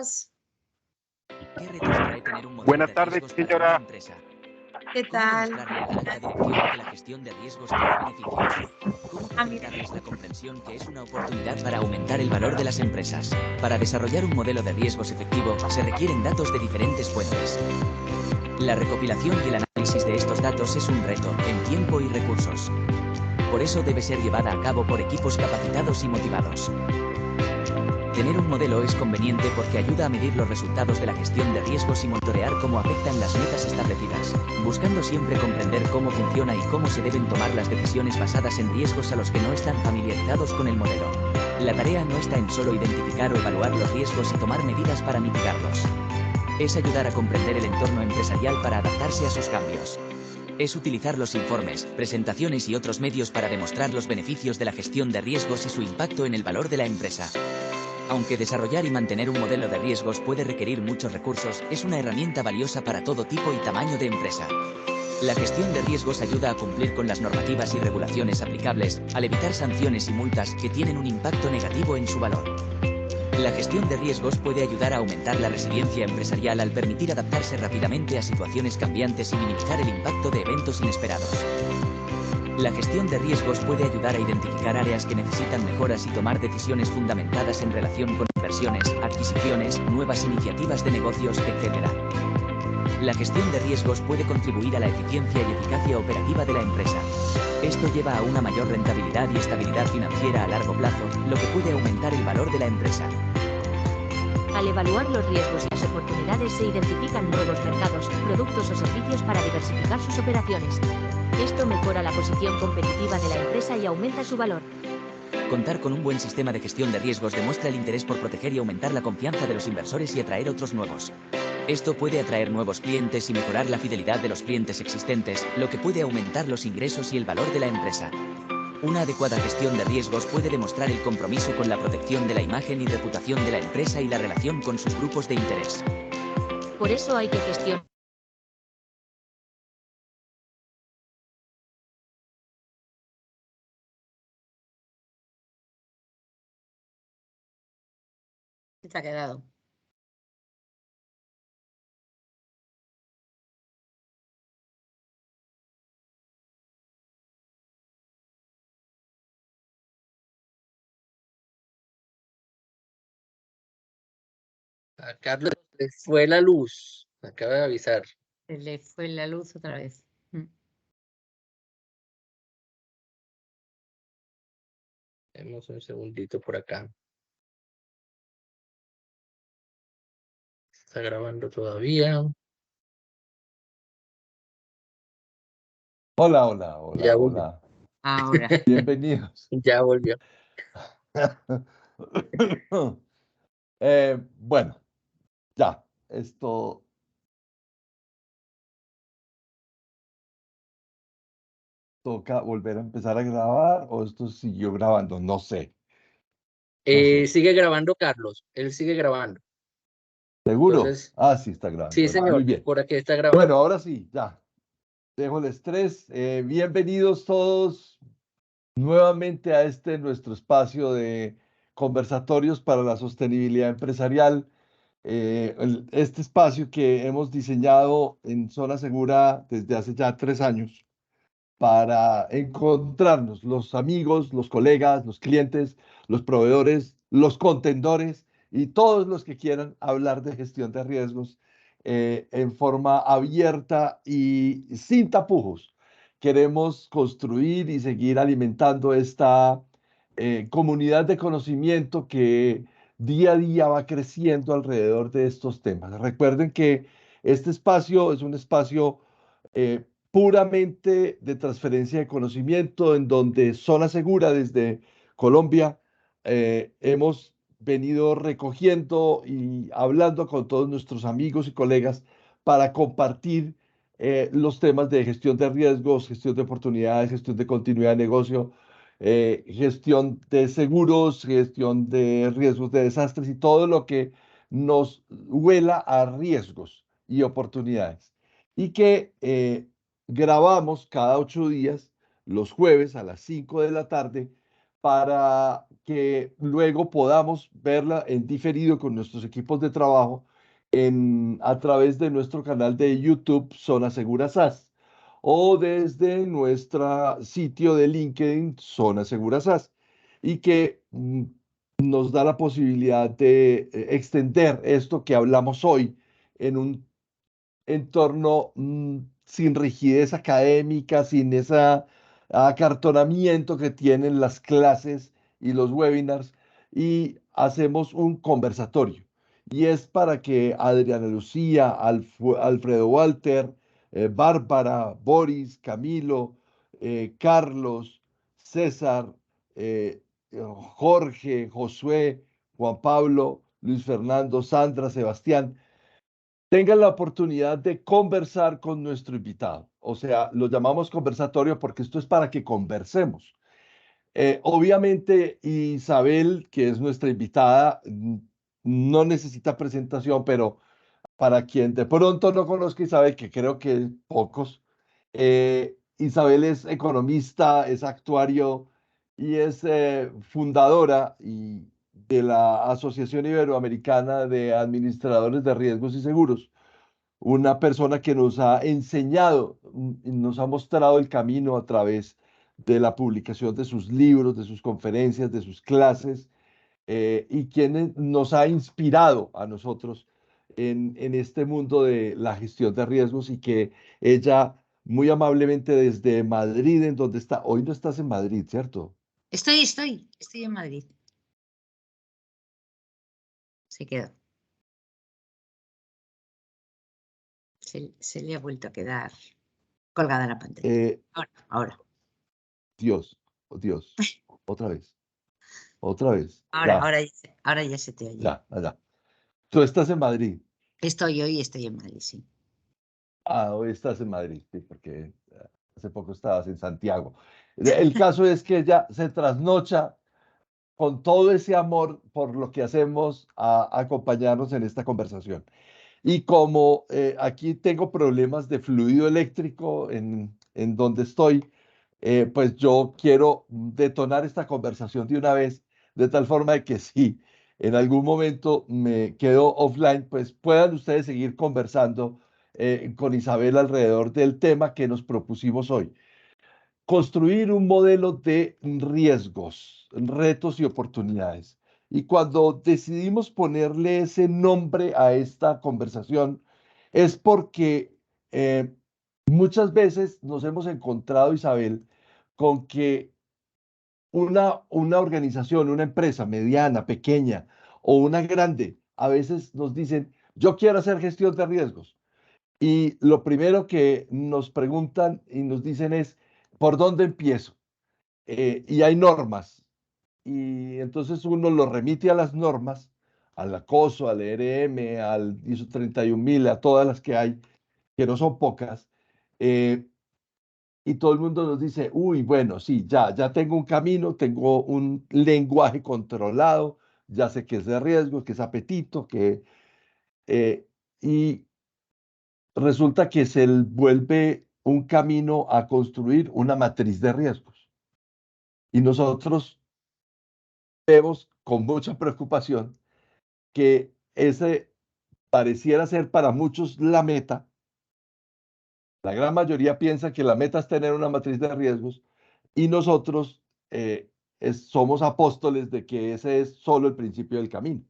días. ¿Qué retos trae tener un modelo Buenas de tardes, riesgos para señora. una empresa? ¿Qué ¿Cómo tal? demostrarle a la alta dirección que la gestión de riesgos trae beneficios? ¿Cómo facilitarles la comprensión que es una oportunidad para aumentar el valor de las empresas? Para desarrollar un modelo de riesgos efectivo, se requieren datos de diferentes fuentes. La recopilación y el análisis de estos datos es un reto, en tiempo y recursos. Por eso debe ser llevada a cabo por equipos capacitados y motivados. Tener un modelo es conveniente porque ayuda a medir los resultados de la gestión de riesgos y monitorear cómo afectan las metas establecidas, buscando siempre comprender cómo funciona y cómo se deben tomar las decisiones basadas en riesgos a los que no están familiarizados con el modelo. La tarea no está en solo identificar o evaluar los riesgos y tomar medidas para mitigarlos. Es ayudar a comprender el entorno empresarial para adaptarse a sus cambios. Es utilizar los informes, presentaciones y otros medios para demostrar los beneficios de la gestión de riesgos y su impacto en el valor de la empresa. Aunque desarrollar y mantener un modelo de riesgos puede requerir muchos recursos, es una herramienta valiosa para todo tipo y tamaño de empresa. La gestión de riesgos ayuda a cumplir con las normativas y regulaciones aplicables, al evitar sanciones y multas que tienen un impacto negativo en su valor. La gestión de riesgos puede ayudar a aumentar la resiliencia empresarial al permitir adaptarse rápidamente a situaciones cambiantes y minimizar el impacto de eventos inesperados. La gestión de riesgos puede ayudar a identificar áreas que necesitan mejoras y tomar decisiones fundamentadas en relación con inversiones, adquisiciones, nuevas iniciativas de negocios, etc. La gestión de riesgos puede contribuir a la eficiencia y eficacia operativa de la empresa. Esto lleva a una mayor rentabilidad y estabilidad financiera a largo plazo, lo que puede aumentar el valor de la empresa. Al evaluar los riesgos y las oportunidades se identifican nuevos mercados, productos o servicios para diversificar sus operaciones. Esto mejora la posición competitiva de la empresa y aumenta su valor. Contar con un buen sistema de gestión de riesgos demuestra el interés por proteger y aumentar la confianza de los inversores y atraer otros nuevos. Esto puede atraer nuevos clientes y mejorar la fidelidad de los clientes existentes, lo que puede aumentar los ingresos y el valor de la empresa. Una adecuada gestión de riesgos puede demostrar el compromiso con la protección de la imagen y reputación de la empresa y la relación con sus grupos de interés. Por eso hay que gestionar. Se ha quedado. A Carlos le fue la luz, me acaba de avisar. Se le fue la luz otra vez. Demos un segundito por acá. Está grabando todavía. Hola, hola, hola, Ya volvió. hola. Ahora. Bienvenidos. Ya volvió. Bueno, ya, esto toca volver a empezar a grabar o esto siguió grabando, no sé. Sigue grabando Carlos, él sigue grabando. ¿Seguro? Entonces, Ah, sí, está grabando. sí, Bueno, señor, muy bien. por aquí está grabando. Bueno, ahora sí, ya. Dejo el estrés. Bienvenidos todos nuevamente a nuestro espacio de conversatorios para la sostenibilidad empresarial. Este espacio que hemos diseñado en Zona Segura desde hace ya 3 años para encontrarnos los amigos, los colegas, los clientes, los proveedores, los contendores y todos los que quieran hablar de gestión de riesgos en forma abierta y sin tapujos. Queremos construir y seguir alimentando esta comunidad de conocimiento que día a día va creciendo alrededor de estos temas. Recuerden que este espacio es un espacio puramente de transferencia de conocimiento, en donde Zona Segura desde Colombia hemos venido recogiendo y hablando con todos nuestros amigos y colegas para compartir los temas de gestión de riesgos, gestión de oportunidades, gestión de continuidad de negocio, gestión de seguros, gestión de riesgos de desastres y todo lo que nos huela a riesgos y oportunidades. Y que grabamos cada 8 días, los jueves a las 5 de la tarde, para que luego podamos verla en diferido con nuestros equipos de trabajo a través de nuestro canal de YouTube Zona Segura SAS o desde nuestro sitio de LinkedIn Zona Segura SAS y que nos da la posibilidad de extender esto que hablamos hoy en un entorno sin rigidez académica, sin ese acartonamiento que tienen las clases y los webinars, y hacemos un conversatorio. Y es para que Adriana Lucía, Alfredo Walter, Bárbara, Boris, Camilo, Carlos, César, eh, Jorge, Josué, Juan Pablo, Luis Fernando, Sandra, Sebastián, tengan la oportunidad de conversar con nuestro invitado. O sea, lo llamamos conversatorio porque esto es para que conversemos. Obviamente, Isabel, que es nuestra invitada, no necesita presentación, pero para quien de pronto no conozca a Isabel, que creo que pocos, Isabel es economista, es actuario y es fundadora de la Asociación Iberoamericana de Administradores de Riesgos y Seguros, una persona que nos ha enseñado y nos ha mostrado el camino a través de la publicación de sus libros, de sus conferencias, de sus clases, y quien nos ha inspirado a nosotros en este mundo de la gestión de riesgos y que ella muy amablemente desde Madrid, en donde está, hoy no estás en Madrid, ¿cierto? Estoy en Madrid. Se quedó. Se le ha vuelto a quedar colgada la pantalla. Ahora. Dios, oh Dios, otra vez, ya, Ahora ya se te oye. ya, allá. Tú estás en Madrid. Estoy en Madrid, sí. Ah, hoy estás en Madrid, sí, porque hace poco estabas en Santiago. El caso es que ella se trasnocha con todo ese amor por lo que hacemos a acompañarnos en esta conversación. Y como aquí tengo problemas de fluido eléctrico en donde estoy, pues yo quiero detonar esta conversación de una vez, de tal forma de que si en algún momento me quedo offline, pues puedan ustedes seguir conversando con Isabel alrededor del tema que nos propusimos hoy. Construir un modelo de riesgos, retos y oportunidades. Y cuando decidimos ponerle ese nombre a esta conversación, es porque muchas veces nos hemos encontrado, Isabel, con que una organización, una empresa mediana, pequeña o una grande, a veces nos dicen, yo quiero hacer gestión de riesgos. Y lo primero que nos preguntan y nos dicen es, ¿por dónde empiezo? Y hay normas. Y entonces uno lo remite a las normas, al acoso, al ERM, al ISO 31000, a todas las que hay, que no son pocas. Y todo el mundo nos dice, uy, bueno, sí, ya tengo un camino, tengo un lenguaje controlado, ya sé que es de riesgo, que es apetito, y resulta que se vuelve un camino a construir una matriz de riesgos. Y nosotros vemos con mucha preocupación que ese pareciera ser para muchos la meta. La gran mayoría piensa que la meta es tener una matriz de riesgos y nosotros somos apóstoles de que ese es solo el principio del camino.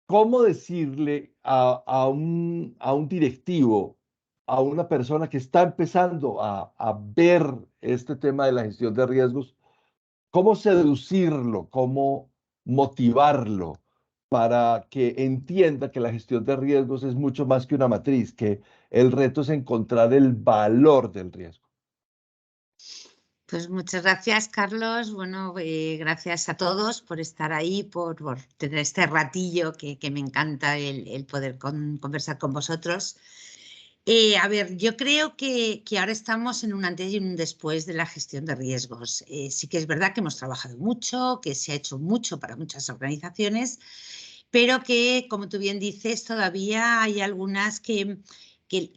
¿Cómo decirle a un directivo, a una persona que está empezando a ver este tema de la gestión de riesgos, cómo seducirlo, cómo motivarlo para que entienda que la gestión de riesgos es mucho más que una matriz, que el reto es encontrar el valor del riesgo? Pues muchas gracias, Carlos. Bueno, gracias a todos por estar ahí, por tener este ratillo que me encanta el poder conversar con vosotros. A ver, yo creo que ahora estamos en un antes y un después de la gestión de riesgos. Sí que es verdad que hemos trabajado mucho, que se ha hecho mucho para muchas organizaciones, pero que, como tú bien dices, todavía hay algunas que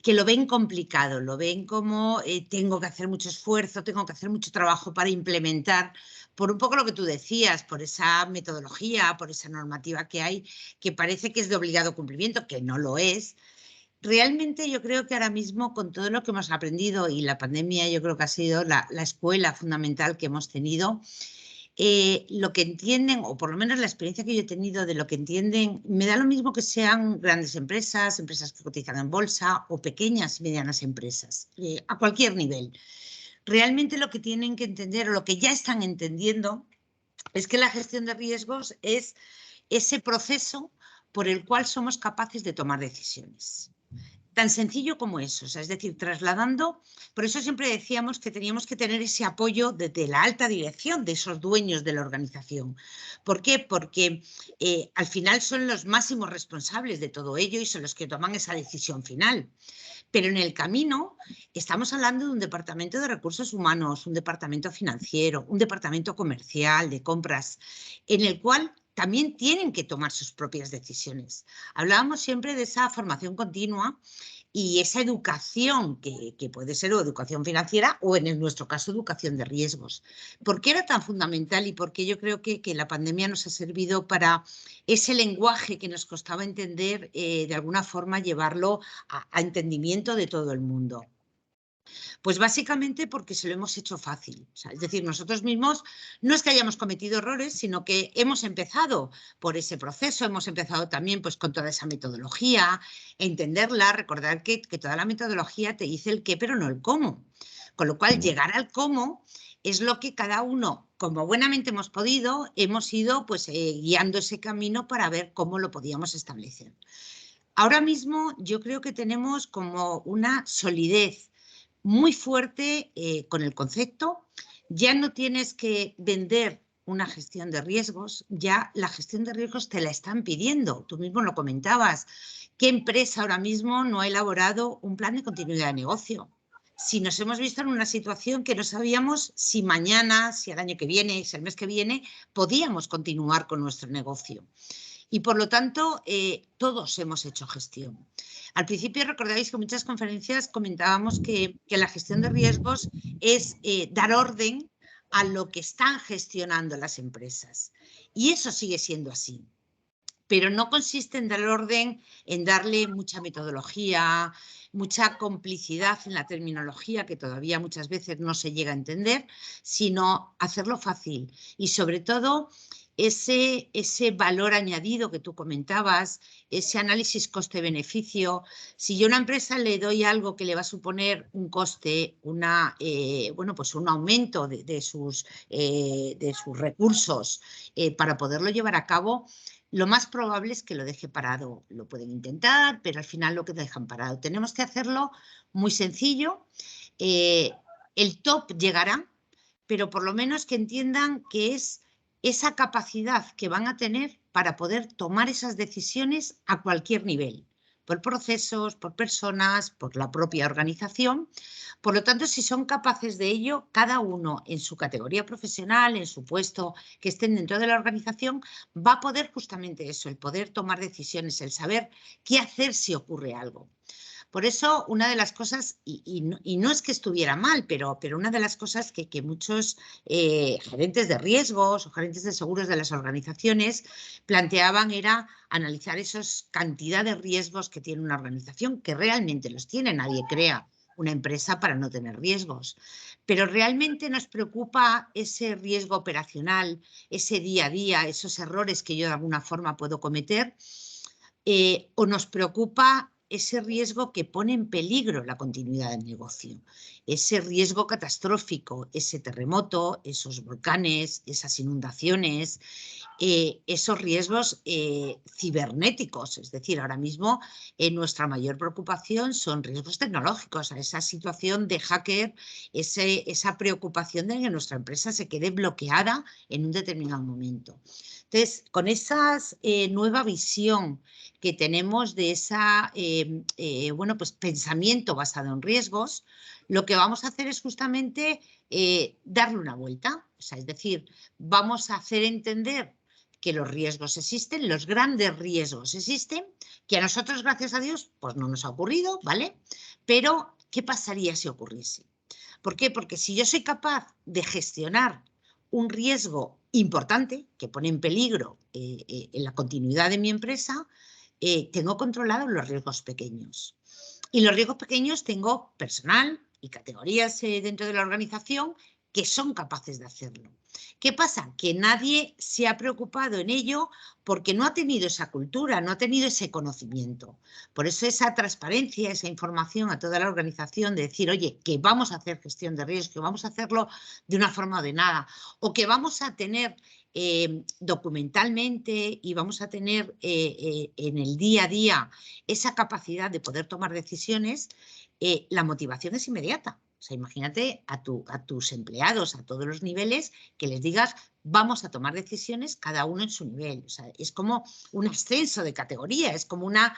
que lo ven complicado, lo ven como tengo que hacer mucho esfuerzo, tengo que hacer mucho trabajo para implementar, por un poco lo que tú decías, por esa metodología, por esa normativa que hay, que parece que es de obligado cumplimiento, que no lo es. Realmente yo creo que ahora mismo, con todo lo que hemos aprendido, y la pandemia yo creo que ha sido la escuela fundamental que hemos tenido, lo que entienden, o por lo menos la experiencia que yo he tenido de lo que entienden, me da lo mismo que sean grandes empresas, empresas que cotizan en bolsa o pequeñas y medianas empresas, a cualquier nivel. Realmente lo que tienen que entender, o lo que ya están entendiendo, es que la gestión de riesgos es ese proceso por el cual somos capaces de tomar decisiones. Tan sencillo como eso, o sea, es decir, trasladando, por eso siempre decíamos que teníamos que tener ese apoyo desde la alta dirección de esos dueños de la organización. ¿Por qué? Porque al final son los máximos responsables de todo ello y son los que toman esa decisión final. Pero en el camino estamos hablando de un departamento de recursos humanos, un departamento financiero, un departamento comercial, de compras, en el cual también tienen que tomar sus propias decisiones. Hablábamos siempre de esa formación continua y esa educación que puede ser o educación financiera o en nuestro caso educación de riesgos. ¿Por qué era tan fundamental y por qué yo creo que la pandemia nos ha servido para ese lenguaje que nos costaba entender, de alguna forma llevarlo a entendimiento de todo el mundo? Pues básicamente porque se lo hemos hecho fácil. O sea, es decir, nosotros mismos no es que hayamos cometido errores, sino que hemos empezado por ese proceso, hemos empezado también pues, con toda esa metodología, entenderla, recordar que toda la metodología te dice el qué, pero no el cómo. Con lo cual, llegar al cómo es lo que cada uno, como buenamente hemos podido, hemos ido pues, guiando ese camino para ver cómo lo podíamos establecer. Ahora mismo yo creo que tenemos como una solidez muy fuerte con el concepto. Ya no tienes que vender una gestión de riesgos, ya la gestión de riesgos te la están pidiendo. Tú mismo lo comentabas. ¿Qué empresa ahora mismo no ha elaborado un plan de continuidad de negocio? Si nos hemos visto en una situación que no sabíamos si mañana, si el año que viene, si el mes que viene, podíamos continuar con nuestro negocio. Y por lo tanto, todos hemos hecho gestión. Al principio recordáis que en muchas conferencias comentábamos que la gestión de riesgos es dar orden a lo que están gestionando las empresas. Y eso sigue siendo así. Pero no consiste en dar orden, en darle mucha metodología, mucha complicidad en la terminología, que todavía muchas veces no se llega a entender, sino hacerlo fácil. Y sobre todo, ese valor añadido que tú comentabas, ese análisis coste-beneficio. Si yo a una empresa le doy algo que le va a suponer un coste, bueno, pues un aumento de sus recursos para poderlo llevar a cabo, lo más probable es que lo deje parado. Lo pueden intentar, pero al final lo que dejan parado. Tenemos que hacerlo muy sencillo. El top llegará, pero por lo menos que entiendan que es esa capacidad que van a tener para poder tomar esas decisiones a cualquier nivel, por procesos, por personas, por la propia organización. Por lo tanto, si son capaces de ello, cada uno en su categoría profesional, en su puesto que estén dentro de la organización, va a poder justamente eso, el poder tomar decisiones, el saber qué hacer si ocurre algo. Por eso, una de las cosas, y no es que estuviera mal, pero una de las cosas que muchos gerentes de riesgos o gerentes de seguros de las organizaciones planteaban era analizar esos cantidad de riesgos que tiene una organización, que realmente los tiene, nadie crea una empresa para no tener riesgos. Pero realmente nos preocupa ese riesgo operacional, ese día a día, esos errores que yo de alguna forma puedo cometer, o nos preocupa ese riesgo que pone en peligro la continuidad del negocio, ese riesgo catastrófico, ese terremoto, esos volcanes, esas inundaciones, esos riesgos cibernéticos. Es decir, ahora mismo nuestra mayor preocupación son riesgos tecnológicos, a esa situación de hacker, esa preocupación de que nuestra empresa se quede bloqueada en un determinado momento. Entonces, con esa nueva visión que tenemos de ese bueno, pues pensamiento basado en riesgos, lo que vamos a hacer es justamente darle una vuelta. O sea, es decir, vamos a hacer entender que los riesgos existen, los grandes riesgos existen, que a nosotros, gracias a Dios, pues no nos ha ocurrido, ¿vale? Pero, ¿qué pasaría si ocurriese? ¿Por qué? Porque si yo soy capaz de gestionar un riesgo importante que pone en peligro en la continuidad de mi empresa, tengo controlados los riesgos pequeños. Y los riesgos pequeños tengo personal y categorías dentro de la organización que son capaces de hacerlo. ¿Qué pasa? Que nadie se ha preocupado en ello porque no ha tenido esa cultura, no ha tenido ese conocimiento. Por eso esa transparencia, esa información a toda la organización de decir, oye, que vamos a hacer gestión de riesgo, que vamos a hacerlo de una forma ordenada o que vamos a tener documentalmente y vamos a tener en el día a día esa capacidad de poder tomar decisiones, la motivación es inmediata. O sea, imagínate a tus empleados a todos los niveles que les digas vamos a tomar decisiones cada uno en su nivel. O sea, es como un ascenso de categoría, es como una,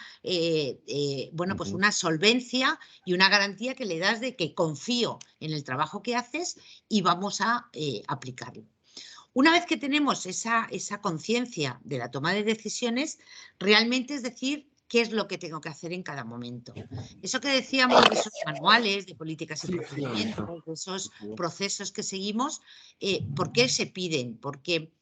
bueno, pues una solvencia y una garantía que le das de que confío en el trabajo que haces y vamos a aplicarlo. Una vez que tenemos esa conciencia de la toma de decisiones, realmente es decir, qué es lo que tengo que hacer en cada momento. Eso que decíamos de esos manuales, de políticas y procedimientos, de esos procesos que seguimos, ¿por qué se piden? Porque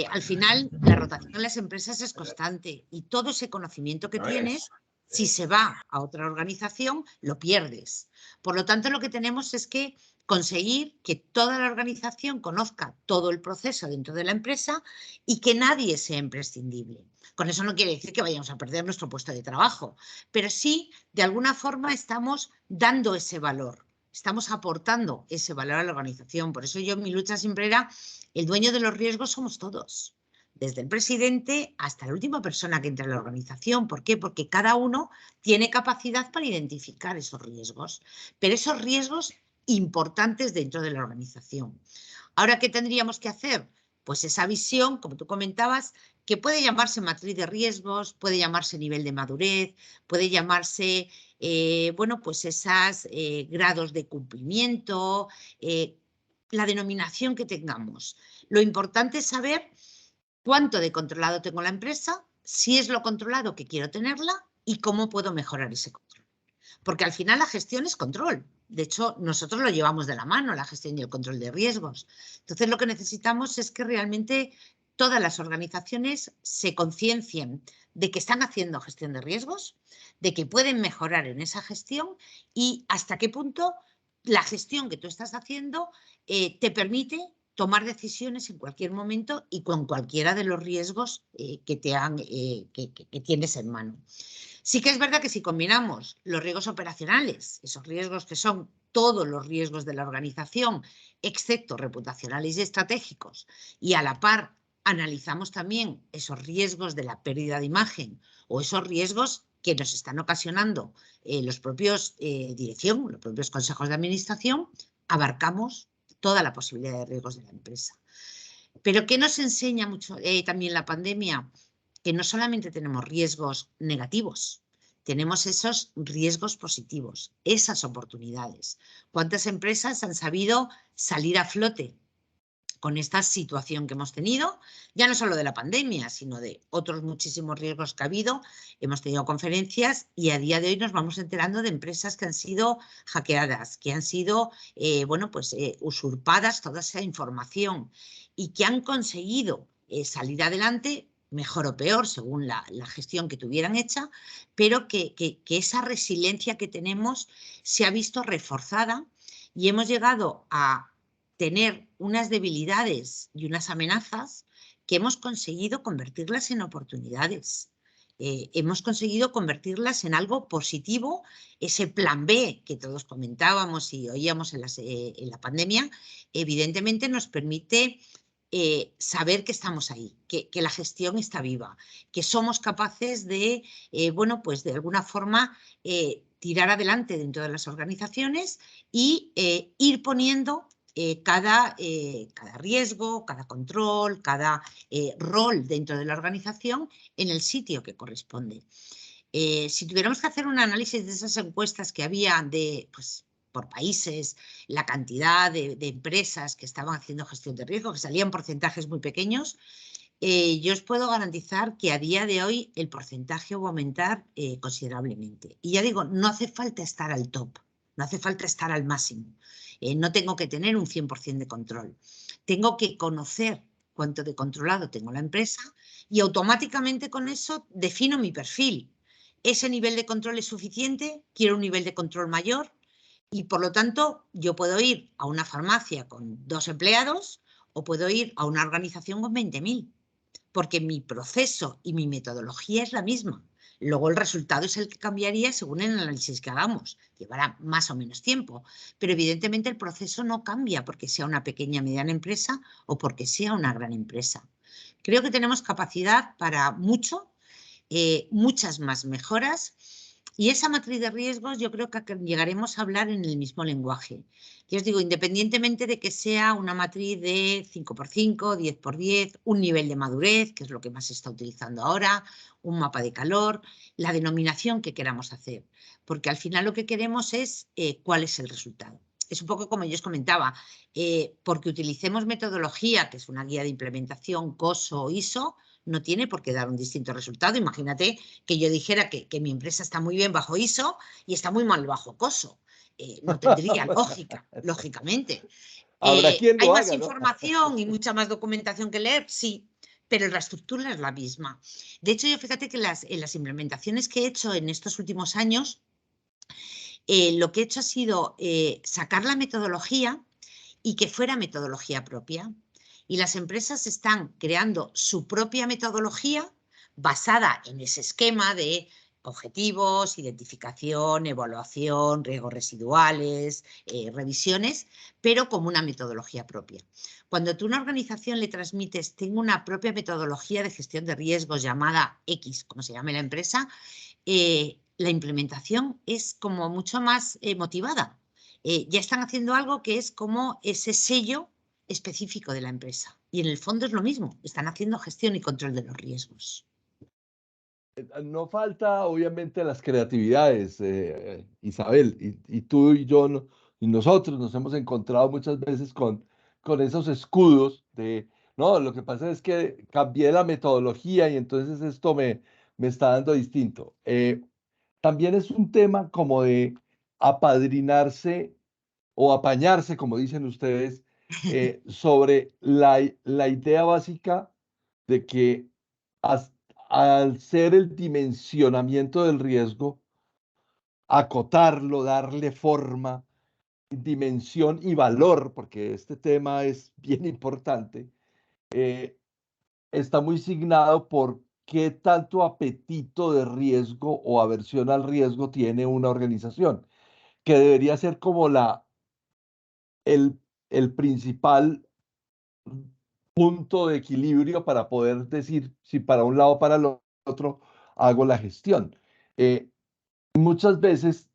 al final la rotación en las empresas es constante y todo ese conocimiento que tienes, si se va a otra organización, lo pierdes. Por lo tanto, lo que tenemos es que conseguir que toda la organización conozca todo el proceso dentro de la empresa y que nadie sea imprescindible. Con eso no quiere decir que vayamos a perder nuestro puesto de trabajo, pero sí, de alguna forma, estamos dando ese valor, estamos aportando ese valor a la organización. Por eso mi lucha siempre era, el dueño de los riesgos somos todos, desde el presidente hasta la última persona que entra en la organización. ¿Por qué? Porque cada uno tiene capacidad para identificar esos riesgos, pero esos riesgos importantes dentro de la organización. Ahora, ¿qué tendríamos que hacer? Pues esa visión, como tú comentabas, que puede llamarse matriz de riesgos, puede llamarse nivel de madurez, puede llamarse, bueno, pues esos grados de cumplimiento, la denominación que tengamos. Lo importante es saber cuánto de controlado tengo la empresa, si es lo controlado que quiero tenerla y cómo puedo mejorar ese control. Porque al final la gestión es control. De hecho, nosotros lo llevamos de la mano, la gestión y el control de riesgos. Entonces, lo que necesitamos es que realmente todas las organizaciones se conciencien de que están haciendo gestión de riesgos, de que pueden mejorar en esa gestión y hasta qué punto la gestión que tú estás haciendo te permite tomar decisiones en cualquier momento y con cualquiera de los riesgos que tienes en mano. Sí que es verdad que si combinamos los riesgos operacionales, esos riesgos que son todos los riesgos de la organización, excepto reputacionales y estratégicos, y a la par analizamos también esos riesgos de la pérdida de imagen o esos riesgos que nos están ocasionando los propios dirección, los propios consejos de administración, abarcamos toda la posibilidad de riesgos de la empresa. Pero ¿qué nos enseña mucho también la pandemia? Que no solamente tenemos riesgos negativos, tenemos esos riesgos positivos, esas oportunidades. ¿Cuántas empresas han sabido salir a flote con esta situación que hemos tenido? Ya no solo de la pandemia, sino de otros muchísimos riesgos que ha habido. Hemos tenido conferencias y a día de hoy nos vamos enterando de empresas que han sido hackeadas, que han sido bueno, pues, usurpadas toda esa información y que han conseguido salir adelante, mejor o peor, según la gestión que tuvieran hecha, pero que esa resiliencia que tenemos se ha visto reforzada y hemos llegado a tener unas debilidades y unas amenazas que hemos conseguido convertirlas en oportunidades. Hemos conseguido convertirlas en algo positivo. Ese plan B que todos comentábamos y oíamos en la pandemia, evidentemente nos permite saber que estamos ahí, que la gestión está viva, que somos capaces de, bueno, pues de alguna forma tirar adelante dentro de las organizaciones y ir poniendo cada riesgo, cada control, cada rol dentro de la organización en el sitio que corresponde. Si tuviéramos que hacer un análisis de esas encuestas que había de, pues, por países, la cantidad de empresas que estaban haciendo gestión de riesgo, que salían porcentajes muy pequeños, yo os puedo garantizar que a día de hoy el porcentaje va a aumentar considerablemente. Y ya digo, no hace falta estar al top, no hace falta estar al máximo. No tengo que tener un 100% de control. Tengo que conocer cuánto de controlado tengo la empresa y automáticamente con eso defino mi perfil. ¿Ese nivel de control es suficiente? ¿Quiero un nivel de control mayor? Y por lo tanto, yo puedo ir a una farmacia con 2 empleados o puedo ir a una organización con 20.000, porque mi proceso y mi metodología es la misma. Luego el resultado es el que cambiaría según el análisis que hagamos. Llevará más o menos tiempo, pero evidentemente el proceso no cambia porque sea una pequeña o mediana empresa o porque sea una gran empresa. Creo que tenemos capacidad para mucho, muchas más mejoras. Y esa matriz de riesgos yo creo que llegaremos a hablar en el mismo lenguaje. Yo os digo, independientemente de que sea una matriz de 5×5, 10×10, un nivel de madurez, que es lo que más se está utilizando ahora, un mapa de calor, la denominación que queramos hacer. Porque al final lo que queremos es cuál es el resultado. Es un poco como yo os comentaba, porque utilicemos metodología, que es una guía de implementación, COSO o ISO, no tiene por qué dar un distinto resultado. Imagínate que yo dijera que mi empresa está muy bien bajo ISO y está muy mal bajo COSO. No tendría lógica, lógicamente. Habrá quien ¿Hay lo más haga, ¿no? información y mucha más documentación que leer? Sí, pero la estructura es la misma. De hecho, yo fíjate que en las implementaciones que he hecho en estos últimos años, lo que he hecho ha sido sacar la metodología y que fuera metodología propia. Y las empresas están creando su propia metodología basada en ese esquema de objetivos, identificación, evaluación, riesgos residuales, revisiones, pero como una metodología propia. Cuando tú a una organización le transmites, tengo una propia metodología de gestión de riesgos llamada X, como se llame la empresa, la implementación es como mucho más motivada. Ya están haciendo algo que es como ese sello específico de la empresa. Y en el fondo es lo mismo, están haciendo gestión y control de los riesgos. No falta, obviamente, las creatividades, Isabel, y tú y yo, y nosotros nos hemos encontrado muchas veces con esos escudos de, no, lo que pasa es que cambié la metodología y entonces esto me está dando distinto. También es un tema como de apadrinarse o apañarse, como dicen ustedes, sobre la idea básica de que al ser el dimensionamiento del riesgo, acotarlo, darle forma, dimensión y valor, porque este tema es bien importante, está muy signado por qué tanto apetito de riesgo o aversión al riesgo tiene una organización, que debería ser como el principal punto de equilibrio para poder decir si para un lado o para el otro hago la gestión. Muchas veces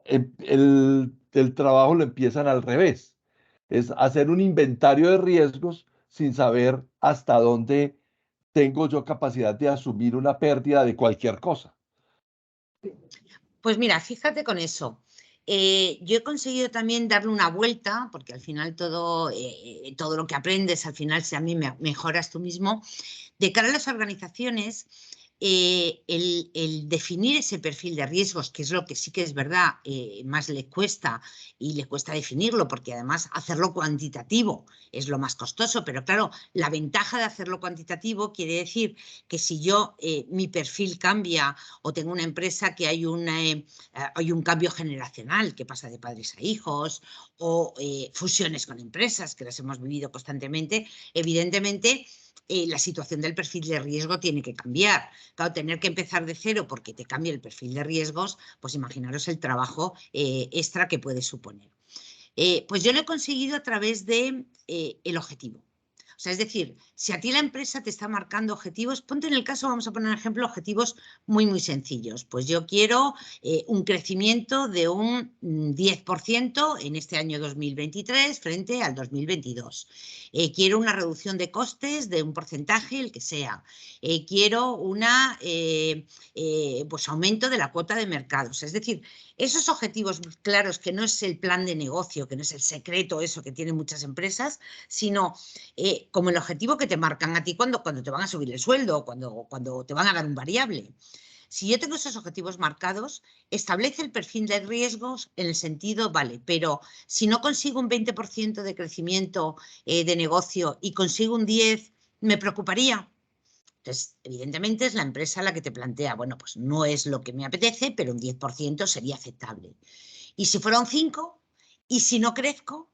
el trabajo lo empiezan al revés. Es hacer un inventario de riesgos sin saber hasta dónde tengo yo capacidad de asumir una pérdida de cualquier cosa. Pues mira, fíjate con eso. Yo he conseguido también darle una vuelta, porque al final todo lo que aprendes, al final si a mí mejoras tú mismo. De cara a las organizaciones, el definir ese perfil de riesgos, que es lo que sí que es verdad, más le cuesta y le cuesta definirlo, porque además hacerlo cuantitativo es lo más costoso, pero claro, la ventaja de hacerlo cuantitativo quiere decir que si yo, mi perfil cambia o tengo una empresa que hay un cambio generacional que pasa de padres a hijos o fusiones con empresas que las hemos vivido constantemente, evidentemente la situación del perfil de riesgo tiene que cambiar. Claro, tener que empezar de cero porque te cambia el perfil de riesgos, pues imaginaros el trabajo extra que puede suponer. Pues yo lo he conseguido a través de el objetivo. O sea, es decir, si a ti la empresa te está marcando objetivos, ponte en el caso, vamos a poner un ejemplo, objetivos muy, muy sencillos. Pues yo quiero un crecimiento de un 10% en este año 2023 frente al 2022. Quiero una reducción de costes de un porcentaje, el que sea. Quiero pues aumento de la cuota de mercado. O sea, es decir, esos objetivos claros que no es el plan de negocio, que no es el secreto eso que tienen muchas empresas, sino como el objetivo que te marcan a ti cuando te van a subir el sueldo o cuando te van a dar un variable. Si yo tengo esos objetivos marcados, establece el perfil de riesgos en el sentido, vale, pero si no consigo un 20% de crecimiento de negocio y consigo un 10%, ¿me preocuparía? Entonces, evidentemente es la empresa la que te plantea, bueno, pues no es lo que me apetece, pero un 10% sería aceptable. Y si fuera un 5%, y si no crezco,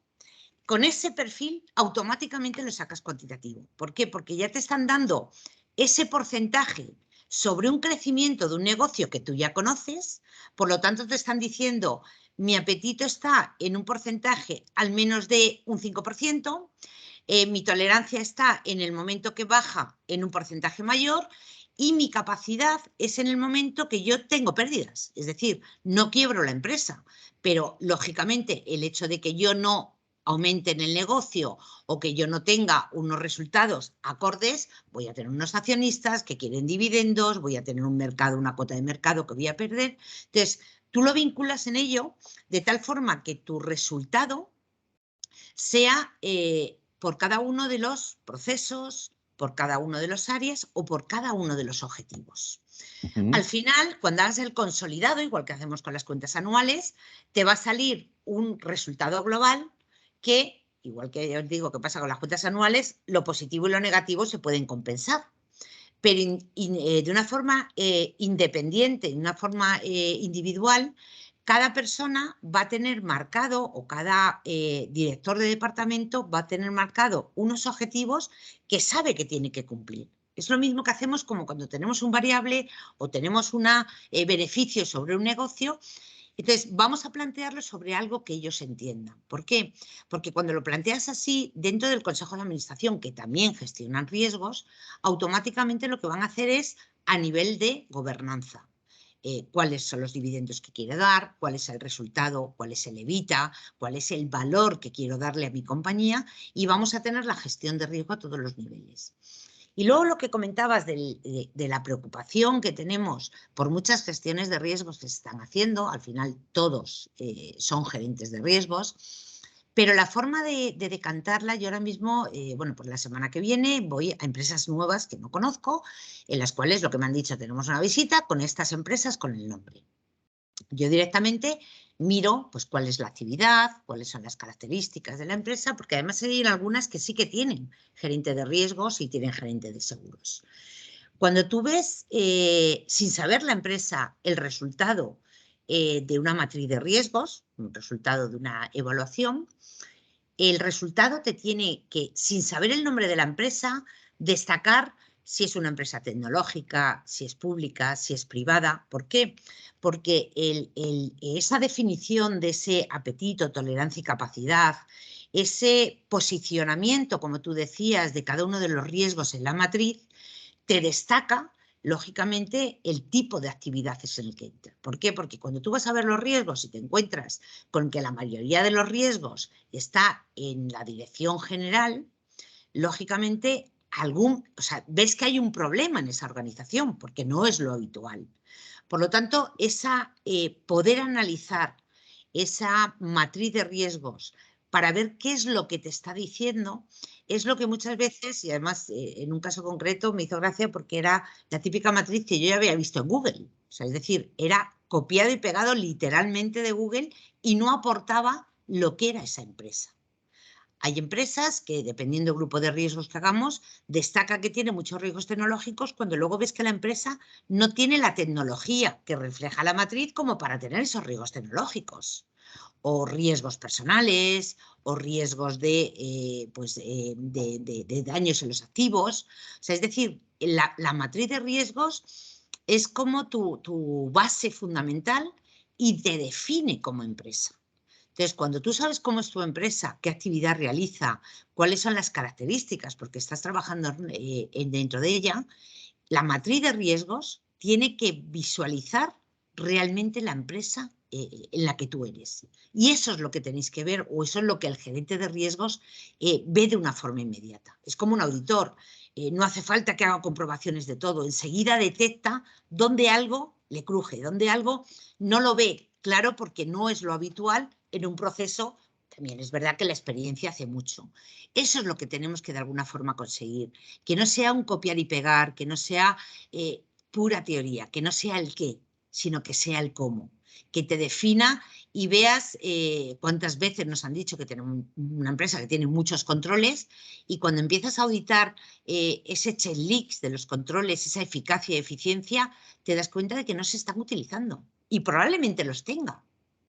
con ese perfil automáticamente lo sacas cuantitativo. ¿Por qué? Porque ya te están dando ese porcentaje sobre un crecimiento de un negocio que tú ya conoces, por lo tanto te están diciendo, mi apetito está en un porcentaje al menos de un 5%, mi tolerancia está en el momento que baja en un porcentaje mayor y mi capacidad es en el momento que yo tengo pérdidas. Es decir, no quiebro la empresa, pero lógicamente el hecho de que yo no aumente en el negocio o que yo no tenga unos resultados acordes, voy a tener unos accionistas que quieren dividendos, voy a tener un mercado, una cuota de mercado que voy a perder. Entonces, tú lo vinculas en ello de tal forma que tu resultado sea por cada uno de los procesos, por cada uno de las áreas o por cada uno de los objetivos. Al final, cuando hagas el consolidado, igual que hacemos con las cuentas anuales, te va a salir un resultado global que, igual que os digo que pasa con las cuentas anuales, lo positivo y lo negativo se pueden compensar. Pero de una forma independiente, de una forma individual, cada persona va a tener marcado, o cada director de departamento va a tener marcado unos objetivos que sabe que tiene que cumplir. Es lo mismo que hacemos como cuando tenemos un variable o tenemos un beneficio sobre un negocio. Entonces, vamos a plantearlo sobre algo que ellos entiendan. ¿Por qué? Porque cuando lo planteas así, dentro del Consejo de Administración, que también gestionan riesgos, automáticamente lo que van a hacer es a nivel de gobernanza. Cuáles son los dividendos que quiere dar, cuál es el resultado, cuál es el EBITDA, cuál es el valor que quiero darle a mi compañía, y vamos a tener la gestión de riesgo a todos los niveles. Y luego lo que comentabas de la preocupación que tenemos por muchas gestiones de riesgos que se están haciendo, al final todos son gerentes de riesgos, pero la forma de decantarla, yo ahora mismo, bueno, pues la semana que viene voy a empresas nuevas que no conozco, en las cuales lo que me han dicho, tenemos una visita con estas empresas con el nombre. Yo directamente miro pues cuál es la actividad, cuáles son las características de la empresa, porque además hay algunas que sí que tienen gerente de riesgos y tienen gerente de seguros. Cuando tú ves, sin saber la empresa, el resultado de una matriz de riesgos, un resultado de una evaluación, el resultado te tiene que, sin saber el nombre de la empresa, destacar si es una empresa tecnológica, si es pública, si es privada. ¿Por qué? Porque esa definición de ese apetito, tolerancia y capacidad, ese posicionamiento, como tú decías, de cada uno de los riesgos en la matriz, te destaca, lógicamente, el tipo de actividades en el que entra. ¿Por qué? Porque cuando tú vas a ver los riesgos y te encuentras con que la mayoría de los riesgos está en la dirección general, lógicamente ves que hay un problema en esa organización, porque no es lo habitual. Por lo tanto, poder analizar esa matriz de riesgos para ver qué es lo que te está diciendo, es lo que muchas veces, y además en un caso concreto me hizo gracia porque era la típica matriz que yo ya había visto en Google. O sea, es decir, era copiado y pegado literalmente de Google y no aportaba lo que era esa empresa. Hay empresas que, dependiendo del grupo de riesgos que hagamos, destaca que tiene muchos riesgos tecnológicos cuando luego ves que la empresa no tiene la tecnología que refleja la matriz como para tener esos riesgos tecnológicos. O riesgos personales, o riesgos de daños en los activos. O sea, es decir, la matriz de riesgos es como tu base fundamental y te define como empresa. Entonces, cuando tú sabes cómo es tu empresa, qué actividad realiza, cuáles son las características, porque estás trabajando dentro de ella, la matriz de riesgos tiene que visualizar realmente la empresa en la que tú eres. Y eso es lo que tenéis que ver, o eso es lo que el gerente de riesgos ve de una forma inmediata. Es como un auditor. No hace falta que haga comprobaciones de todo. Enseguida detecta dónde algo le cruje, dónde algo no lo ve claro porque no es lo habitual en un proceso también es verdad que la experiencia hace mucho. Eso es lo que tenemos que de alguna forma conseguir. Que no sea un copiar y pegar, que no sea pura teoría, que no sea el qué, sino que sea el cómo. Que te defina y veas cuántas veces nos han dicho que tenemos una empresa que tiene muchos controles y cuando empiezas a auditar ese checklist de los controles, esa eficacia y eficiencia, te das cuenta de que no se están utilizando. Y probablemente los tenga,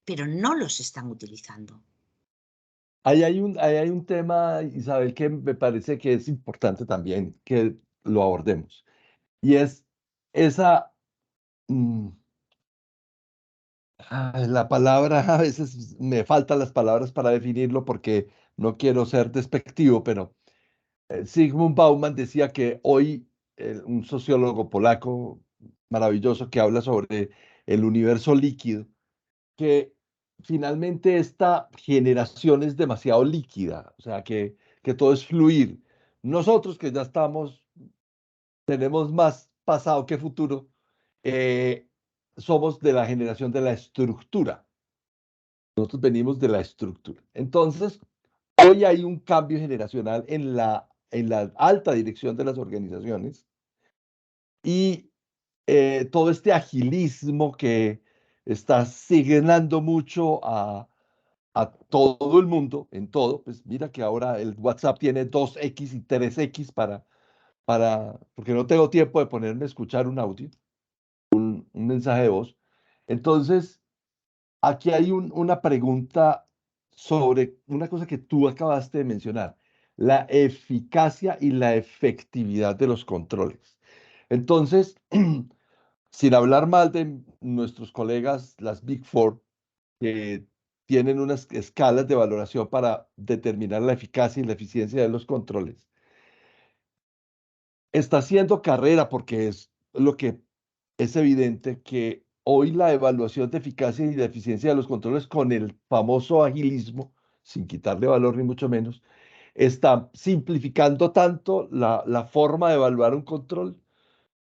pero no los están utilizando. Ahí hay un tema, Isabel, que me parece que es importante también que lo abordemos. Y es esa, la palabra, a veces me faltan las palabras para definirlo porque no quiero ser despectivo, pero Zygmunt Bauman decía que hoy, un sociólogo polaco maravilloso que habla sobre el universo líquido, que finalmente esta generación es demasiado líquida, o sea, que todo es fluir. Nosotros que ya tenemos más pasado que futuro, eh, somos de la generación de la estructura. Nosotros venimos de la estructura. Entonces, hoy hay un cambio generacional en la alta dirección de las organizaciones y todo este agilismo que está signando mucho a todo el mundo, en todo, pues mira que ahora el WhatsApp tiene 2X y 3X porque no tengo tiempo de ponerme a escuchar un audio, un mensaje de voz. Entonces, aquí hay una pregunta sobre una cosa que tú acabaste de mencionar, la eficacia y la efectividad de los controles. Entonces, sin hablar mal de nuestros colegas, las Big Four, que tienen unas escalas de valoración para determinar la eficacia y la eficiencia de los controles, está haciendo carrera porque es lo que es evidente que hoy la evaluación de eficacia y de eficiencia de los controles con el famoso agilismo, sin quitarle valor ni mucho menos, está simplificando tanto la forma de evaluar un control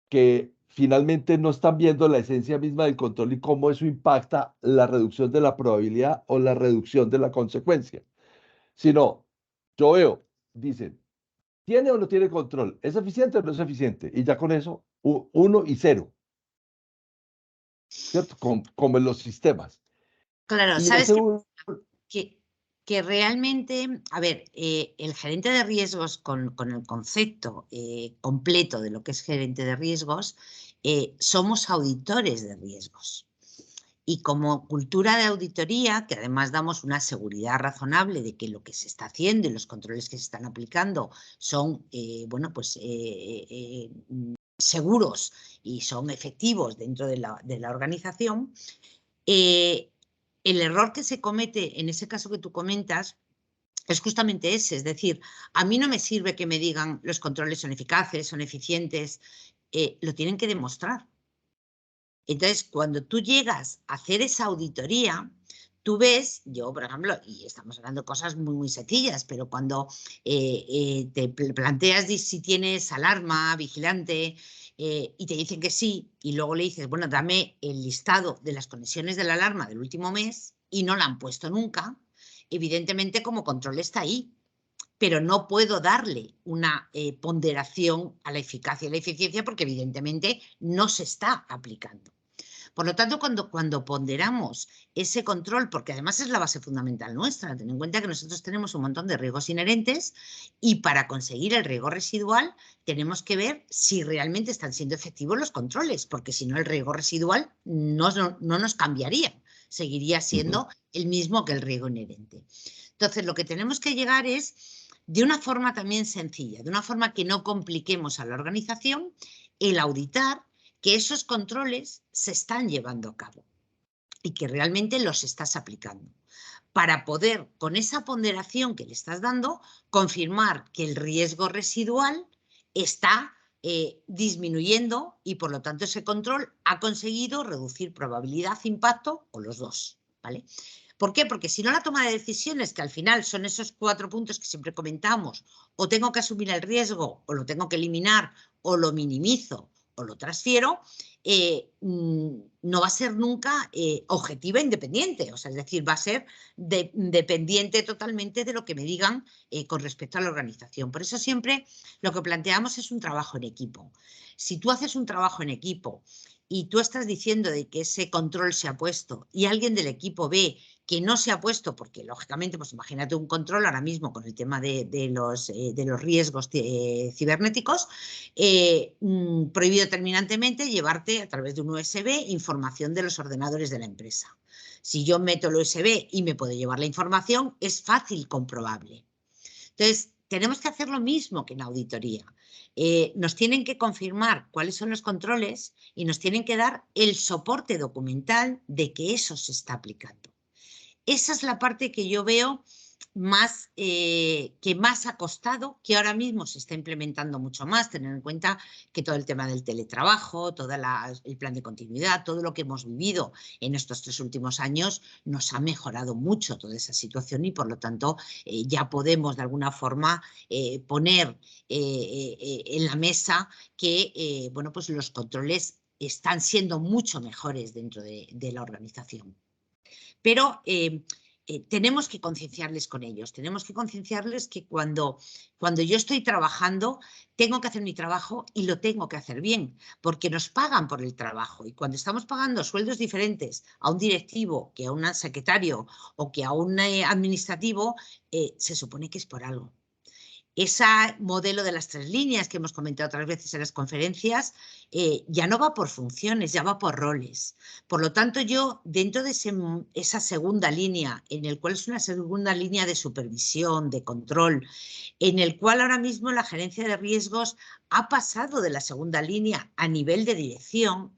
que finalmente no están viendo la esencia misma del control y cómo eso impacta la reducción de la probabilidad o la reducción de la consecuencia. Sino, yo veo, dicen, ¿tiene o no tiene control? ¿Es eficiente o no es eficiente? Y ya con eso, 1 y 0, ¿cierto? Como en los sistemas. Claro, Y sabes ese que realmente, a ver, el gerente de riesgos con el concepto completo de lo que es gerente de riesgos, somos auditores de riesgos. Y como cultura de auditoría, que además damos una seguridad razonable de que lo que se está haciendo y los controles que se están aplicando son, bueno, pues seguros y son efectivos dentro de la organización, el error que se comete en ese caso que tú comentas es justamente ese, es decir, a mí no me sirve que me digan los controles son eficaces, son eficientes, lo tienen que demostrar. Entonces, cuando tú llegas a hacer esa auditoría, tú ves, yo por ejemplo, y estamos hablando de cosas muy, muy sencillas, pero cuando te planteas si tienes alarma, vigilante, y te dicen que sí, y luego le dices, bueno, dame el listado de las conexiones de la alarma del último mes, y no la han puesto nunca, evidentemente como control está ahí, pero no puedo darle una ponderación a la eficacia y la eficiencia porque evidentemente no se está aplicando. Por lo tanto, cuando ponderamos ese control, porque además es la base fundamental nuestra, ten en cuenta que nosotros tenemos un montón de riesgos inherentes y para conseguir el riesgo residual tenemos que ver si realmente están siendo efectivos los controles, porque si no el riesgo residual no nos cambiaría, seguiría siendo el mismo que el riesgo inherente. Entonces, lo que tenemos que llegar es, de una forma también sencilla, de una forma que no compliquemos a la organización, el auditar que esos controles se están llevando a cabo y que realmente los estás aplicando, para poder, con esa ponderación que le estás dando, confirmar que el riesgo residual está disminuyendo y por lo tanto ese control ha conseguido reducir probabilidad, impacto o los dos, ¿vale? ¿Por qué? Porque si no, la toma de decisiones, que al final son esos 4 puntos que siempre comentamos, o tengo que asumir el riesgo, o lo tengo que eliminar, o lo minimizo, o o lo transfiero, no va a ser nunca objetiva e independiente. O sea, es decir, va a ser dependiente totalmente de lo que me digan con respecto a la organización. Por eso siempre lo que planteamos es un trabajo en equipo. Si tú haces un trabajo en equipo y tú estás diciendo de que ese control se ha puesto y alguien del equipo ve que no se ha puesto, porque lógicamente, pues imagínate un control ahora mismo con el tema de los riesgos cibernéticos, prohibido terminantemente llevarte a través de un USB información de los ordenadores de la empresa. Si yo meto el USB y me puedo llevar la información, es fácil comprobable. Entonces, tenemos que hacer lo mismo que en auditoría. Nos tienen que confirmar cuáles son los controles y nos tienen que dar el soporte documental de que eso se está aplicando. Esa es la parte que yo veo más, que más ha costado, que ahora mismo se está implementando mucho más, tener en cuenta que todo el tema del teletrabajo, todo el plan de continuidad, todo lo que hemos vivido en estos 3 últimos años nos ha mejorado mucho toda esa situación y por lo tanto ya podemos de alguna forma poner en la mesa que bueno, pues los controles están siendo mucho mejores dentro de la organización. Pero tenemos que concienciarles con ellos, tenemos que concienciarles que cuando yo estoy trabajando, tengo que hacer mi trabajo y lo tengo que hacer bien, porque nos pagan por el trabajo. Y cuando estamos pagando sueldos diferentes a un directivo que a un secretario o que a un administrativo, se supone que es por algo. Ese modelo de las 3 líneas que hemos comentado otras veces en las conferencias ya no va por funciones, ya va por roles. Por lo tanto, yo dentro de esa segunda línea, en el cual es una segunda línea de supervisión, de control, en el cual ahora mismo la gerencia de riesgos ha pasado de la segunda línea a nivel de dirección,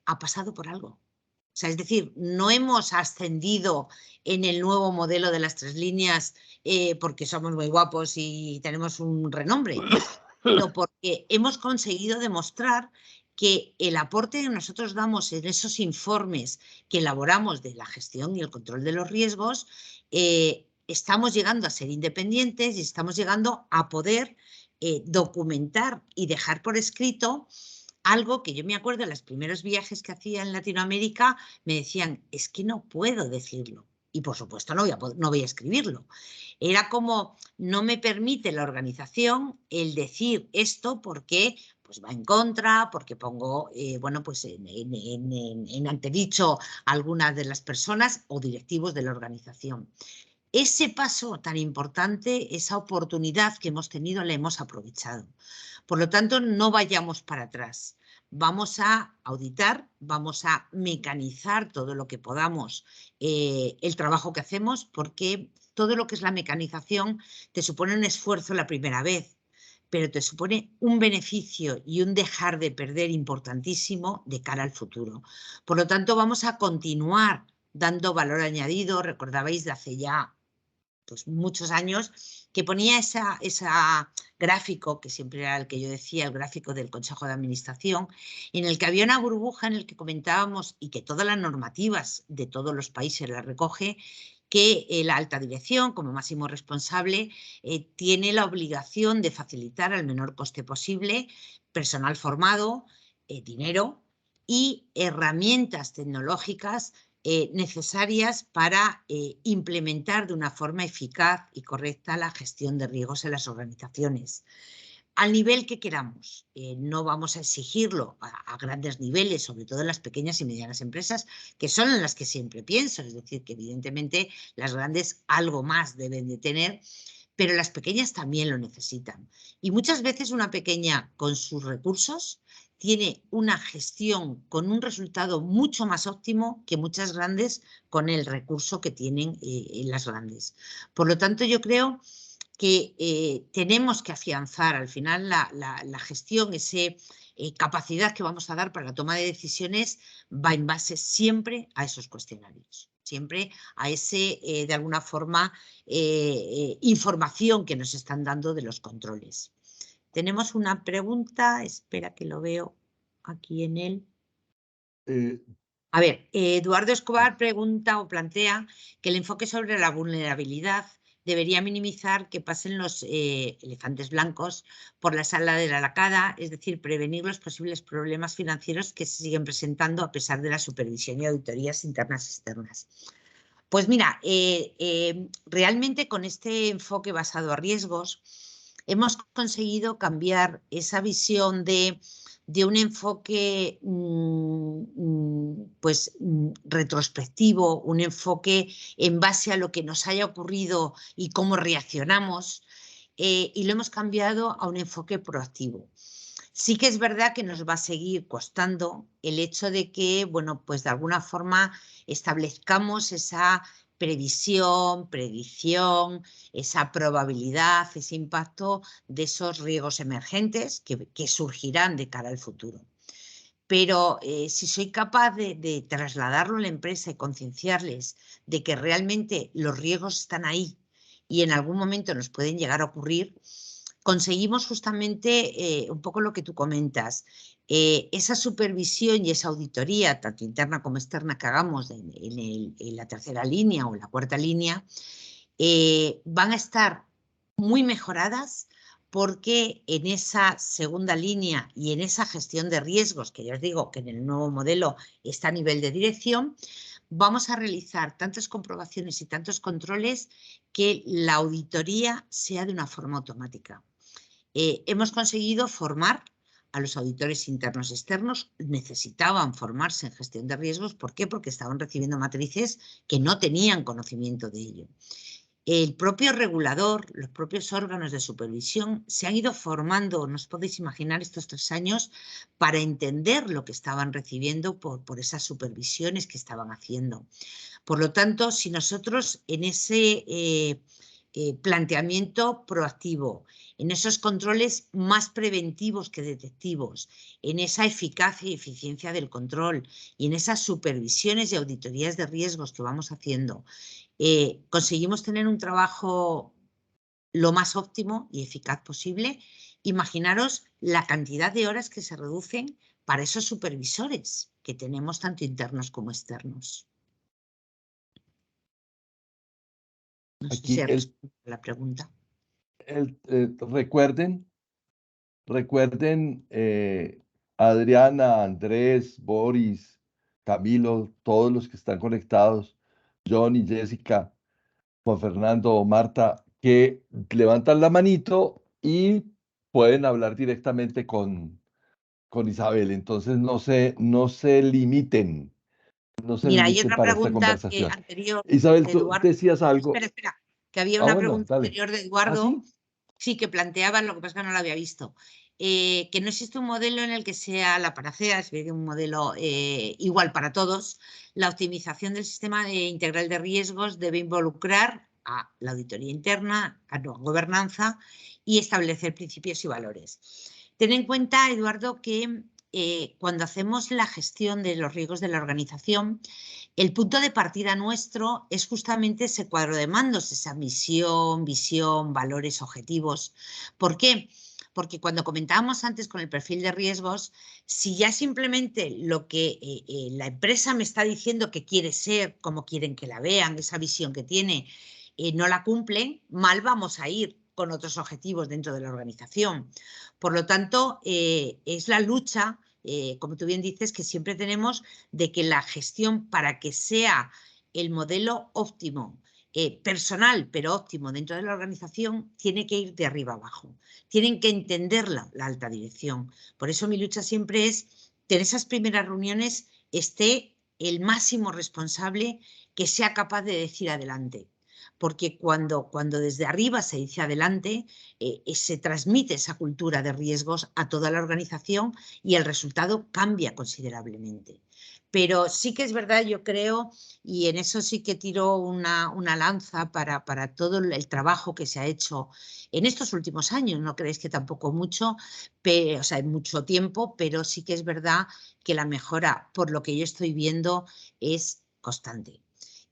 ha pasado por algo. O sea, es decir, no hemos ascendido en el nuevo modelo de las 3 líneas porque somos muy guapos y tenemos un renombre, sino porque hemos conseguido demostrar que el aporte que nosotros damos en esos informes que elaboramos de la gestión y el control de los riesgos, estamos llegando a ser independientes y estamos llegando a poder documentar y dejar por escrito algo que yo me acuerdo en los primeros viajes que hacía en Latinoamérica, me decían, es que no puedo decirlo. Y por supuesto no voy a escribirlo. Era como, no me permite la organización el decir esto porque pues va en contra, porque pongo, bueno, pues en antedicho a algunas de las personas o directivos de la organización. Ese paso tan importante, esa oportunidad que hemos tenido, la hemos aprovechado. Por lo tanto, no vayamos para atrás. Vamos a auditar, vamos a mecanizar todo lo que podamos el trabajo que hacemos, porque todo lo que es la mecanización te supone un esfuerzo la primera vez, pero te supone un beneficio y un dejar de perder importantísimo de cara al futuro. Por lo tanto, vamos a continuar dando valor añadido. Recordabais de hace ya pues muchos años, que ponía esa gráfico, que siempre era el que yo decía, el gráfico del Consejo de Administración, en el que había una burbuja en el que comentábamos, y que todas las normativas de todos los países la recoge, que la alta dirección, como máximo responsable, tiene la obligación de facilitar al menor coste posible personal formado, dinero y herramientas tecnológicas necesarias para implementar de una forma eficaz y correcta la gestión de riesgos en las organizaciones. Al nivel que queramos, no vamos a exigirlo a grandes niveles, sobre todo en las pequeñas y medianas empresas, que son en las que siempre pienso, es decir, que evidentemente las grandes algo más deben de tener, pero las pequeñas también lo necesitan. Y muchas veces una pequeña con sus recursos tiene una gestión con un resultado mucho más óptimo que muchas grandes con el recurso que tienen las grandes. Por lo tanto, yo creo que tenemos que afianzar al final la gestión, esa capacidad que vamos a dar para la toma de decisiones va en base siempre a esos cuestionarios, siempre a ese, de alguna forma, información que nos están dando de los controles. Tenemos una pregunta, espera que lo veo aquí en él. A ver, Eduardo Escobar pregunta o plantea que el enfoque sobre la vulnerabilidad debería minimizar que pasen los elefantes blancos por la sala de la lacada, es decir, prevenir los posibles problemas financieros que se siguen presentando a pesar de la supervisión y auditorías internas y externas. Pues mira, realmente con este enfoque basado a riesgos hemos conseguido cambiar esa visión de un enfoque retrospectivo, un enfoque en base a lo que nos haya ocurrido y cómo reaccionamos, y lo hemos cambiado a un enfoque proactivo. Sí que es verdad que nos va a seguir costando el hecho de que, bueno, pues de alguna forma establezcamos esa previsión, predicción, esa probabilidad, ese impacto de esos riesgos emergentes que surgirán de cara al futuro. Pero si soy capaz de trasladarlo a la empresa y concienciarles de que realmente los riesgos están ahí y en algún momento nos pueden llegar a ocurrir, conseguimos justamente un poco lo que tú comentas, esa supervisión y esa auditoría, tanto interna como externa, que hagamos en la tercera línea o la cuarta línea, van a estar muy mejoradas porque en esa segunda línea y en esa gestión de riesgos, que ya os digo que en el nuevo modelo está a nivel de dirección, vamos a realizar tantas comprobaciones y tantos controles que la auditoría sea de una forma automática. Hemos conseguido formar a los auditores internos y externos, necesitaban formarse en gestión de riesgos. ¿Por qué? Porque estaban recibiendo matrices que no tenían conocimiento de ello. El propio regulador, los propios órganos de supervisión se han ido formando, no os podéis imaginar, estos 3 años para entender lo que estaban recibiendo por esas supervisiones que estaban haciendo. Por lo tanto, si nosotros en ese planteamiento proactivo, en esos controles más preventivos que detectivos, en esa eficacia y eficiencia del control y en esas supervisiones y auditorías de riesgos que vamos haciendo, conseguimos tener un trabajo lo más óptimo y eficaz posible. Imaginaros la cantidad de horas que se reducen para esos supervisores que tenemos tanto internos como externos. No sé Aquí si responde a la pregunta. recuerden, Adriana, Andrés, Boris, Camilo, todos los que están conectados, Johnny, Jessica, Juan Fernando, Marta, que levantan la manito y pueden hablar directamente con Isabel. Entonces no se limiten, Mira, hay otra para esta pregunta conversación. anterior Isabel, de tú Eduardo. decías algo. Espera, que había Ah, una bueno, pregunta dale. anterior de ¿Ah, Eduardo, sí? sí, que planteaba, lo que pasa es que no lo había visto, que no existe un modelo en el que sea la panacea, es decir, un modelo igual para todos. La optimización del sistema integral de riesgos debe involucrar a la auditoría interna, a la gobernanza y establecer principios y valores. Ten en cuenta, Eduardo, que cuando hacemos la gestión de los riesgos de la organización, el punto de partida nuestro es justamente ese cuadro de mandos, esa misión, visión, valores, objetivos. ¿Por qué? Porque cuando comentábamos antes con el perfil de riesgos, si ya simplemente lo que la empresa me está diciendo que quiere ser, cómo quieren que la vean, esa visión que tiene, no la cumplen, mal vamos a ir con otros objetivos dentro de la organización. Por lo tanto, es la lucha, como tú bien dices, que siempre tenemos de que la gestión, para que sea el modelo óptimo, personal pero óptimo dentro de la organización, tiene que ir de arriba abajo. Tienen que entenderla la alta dirección. Por eso mi lucha siempre es que en esas primeras reuniones esté el máximo responsable que sea capaz de decir adelante. Porque cuando desde arriba se dice adelante, se transmite esa cultura de riesgos a toda la organización y el resultado cambia considerablemente. Pero sí que es verdad, yo creo, y en eso sí que tiro una lanza para todo el trabajo que se ha hecho en estos últimos años. No creéis que tampoco mucho, o sea, en mucho tiempo, pero sí que es verdad que la mejora, por lo que yo estoy viendo, es constante.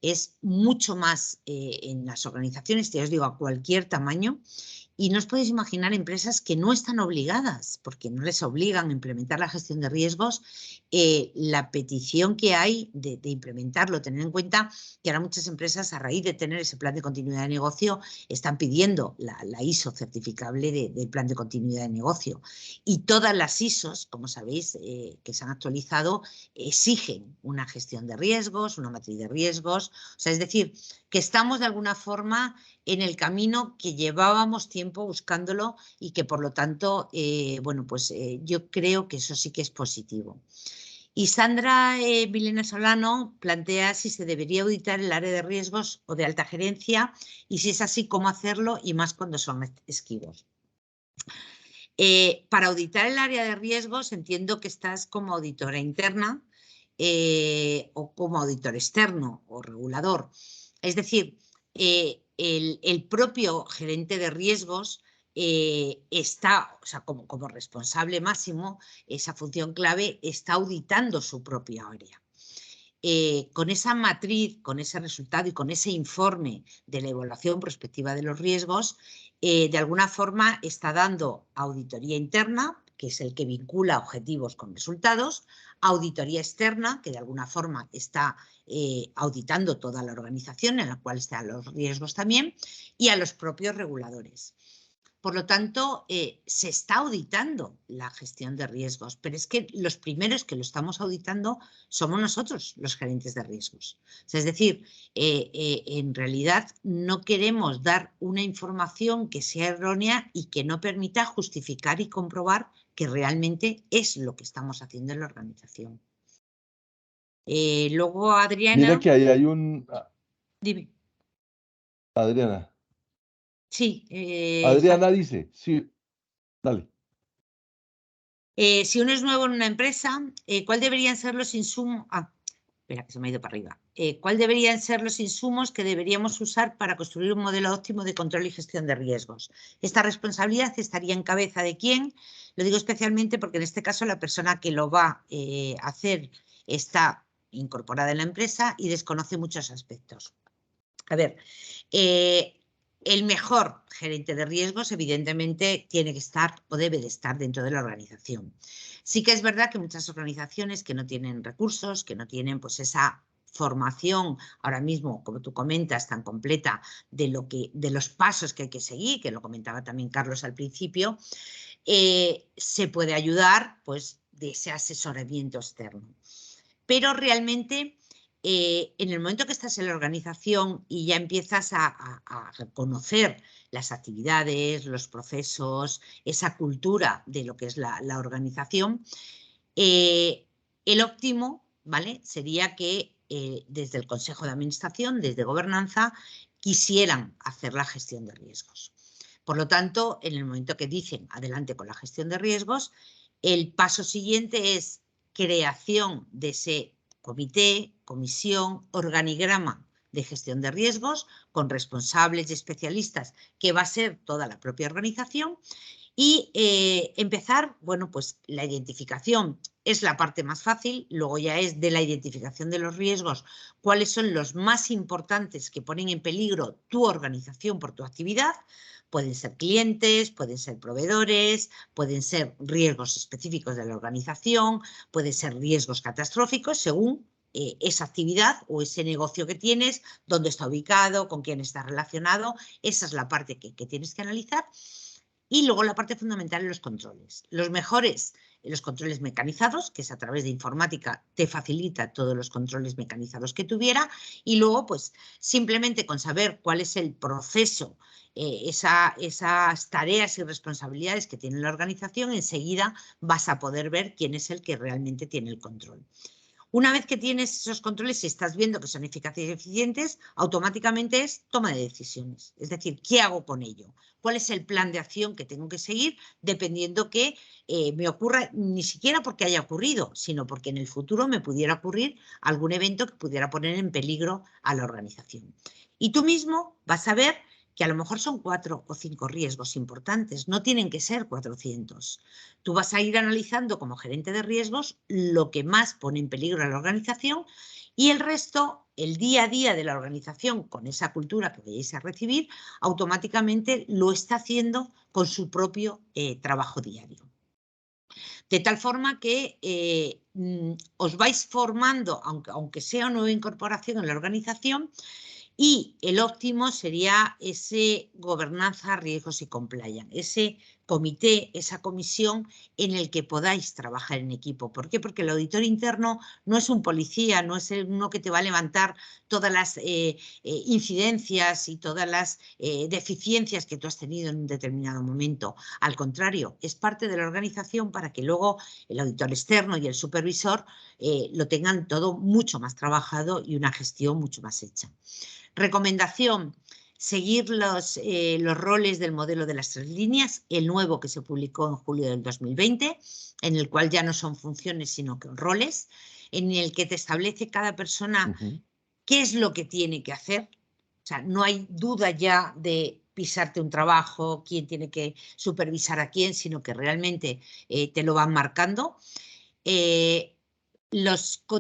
Es mucho más en las organizaciones, ya os digo, a cualquier tamaño, Y no os podéis imaginar empresas que no están obligadas, porque no les obligan a implementar la gestión de riesgos, la petición que hay de implementarlo. Tener en cuenta que ahora muchas empresas, a raíz de tener ese plan de continuidad de negocio, están pidiendo la ISO certificable del plan de continuidad de negocio. Y todas las ISOs, como sabéis, que se han actualizado, exigen una gestión de riesgos, una matriz de riesgos. O sea, es decir, que estamos de alguna forma en el camino que llevábamos tiempo buscándolo y que por lo tanto, bueno, pues yo creo que eso sí que es positivo. Y Sandra Milena Solano plantea si se debería auditar el área de riesgos o de alta gerencia y si es así, cómo hacerlo y más cuando son esquivos. Para auditar el área de riesgos entiendo que estás como auditora interna o como auditor externo o regulador. Es decir, el propio gerente de riesgos está, o sea, como responsable máximo, esa función clave, está auditando su propia área. Con esa matriz, con ese resultado y con ese informe de la evaluación prospectiva de los riesgos, de alguna forma está dando auditoría interna, que es el que vincula objetivos con resultados, auditoría externa, que de alguna forma está auditando toda la organización en la cual están los riesgos también, y a los propios reguladores. Por lo tanto, se está auditando la gestión de riesgos, pero es que los primeros que lo estamos auditando somos nosotros, los gerentes de riesgos. O sea, es decir, en realidad no queremos dar una información que sea errónea y que no permita justificar y comprobar que realmente es lo que estamos haciendo en la organización. Luego, Adriana. Mira que ahí hay un... Dime. Adriana. Sí. Adriana dice, sí, dale. Si uno es nuevo en una empresa, ¿cuál deberían ser los insumos? Espera, que se me ha ido para arriba. ¿Cuál deberían ser los insumos que deberíamos usar para construir un modelo óptimo de control y gestión de riesgos? ¿Esta responsabilidad estaría en cabeza de quién? Lo digo especialmente porque en este caso la persona que lo va a hacer está incorporada en la empresa y desconoce muchos aspectos. A ver, el mejor gerente de riesgos, evidentemente, tiene que estar o debe de estar dentro de la organización. Sí que es verdad que muchas organizaciones que no tienen recursos, que no tienen pues esa formación ahora mismo, como tú comentas, tan completa de los pasos que hay que seguir, que lo comentaba también Carlos al principio, se puede ayudar pues de ese asesoramiento externo. Pero realmente, en el momento que estás en la organización y ya empiezas a conocer las actividades, los procesos, esa cultura de lo que es la organización, el óptimo, ¿vale? Sería que desde el Consejo de Administración, desde Gobernanza, quisieran hacer la gestión de riesgos. Por lo tanto, en el momento que dicen adelante con la gestión de riesgos, el paso siguiente es creación de ese comité, comisión, organigrama de gestión de riesgos con responsables y especialistas que va a ser toda la propia organización y empezar, bueno, pues la identificación es la parte más fácil, luego ya es de la identificación de los riesgos, cuáles son los más importantes que ponen en peligro tu organización por tu actividad. Pueden ser clientes, pueden ser proveedores, pueden ser riesgos específicos de la organización, pueden ser riesgos catastróficos según esa actividad o ese negocio que tienes, dónde está ubicado, con quién está relacionado. Esa es la parte que tienes que analizar. Y luego la parte fundamental en los controles. Los mejores, los controles mecanizados, que es a través de informática, te facilita todos los controles mecanizados que tuviera. Y luego, pues, simplemente con saber cuál es el proceso, esas tareas y responsabilidades que tiene la organización, enseguida vas a poder ver quién es el que realmente tiene el control. Una vez que tienes esos controles y estás viendo que son eficaces y eficientes, automáticamente es toma de decisiones. Es decir, ¿qué hago con ello? ¿Cuál es el plan de acción que tengo que seguir dependiendo que me ocurra, ni siquiera porque haya ocurrido, sino porque en el futuro me pudiera ocurrir algún evento que pudiera poner en peligro a la organización? Y tú mismo vas a ver que a lo mejor son 4 o 5 riesgos importantes, no tienen que ser 400. Tú vas a ir analizando como gerente de riesgos lo que más pone en peligro a la organización y el resto el día a día de la organización con esa cultura que vayáis a recibir, automáticamente lo está haciendo con su propio trabajo diario. De tal forma que os vais formando, aunque sea una nueva incorporación en la organización, y el óptimo sería ese gobernanza, riesgos y compliance, ese comité, esa comisión en el que podáis trabajar en equipo. ¿Por qué? Porque el auditor interno no es un policía, no es uno que te va a levantar todas las incidencias y todas las deficiencias que tú has tenido en un determinado momento. Al contrario, es parte de la organización para que luego el auditor externo y el supervisor lo tengan todo mucho más trabajado y una gestión mucho más hecha. Recomendación, seguir los roles del modelo de las 3 líneas, el nuevo que se publicó en julio del 2020, en el cual ya no son funciones sino que roles, en el que te establece cada persona qué es lo que tiene que hacer. O sea, no hay duda ya de pisarte un trabajo, quién tiene que supervisar a quién, sino que realmente te lo van marcando.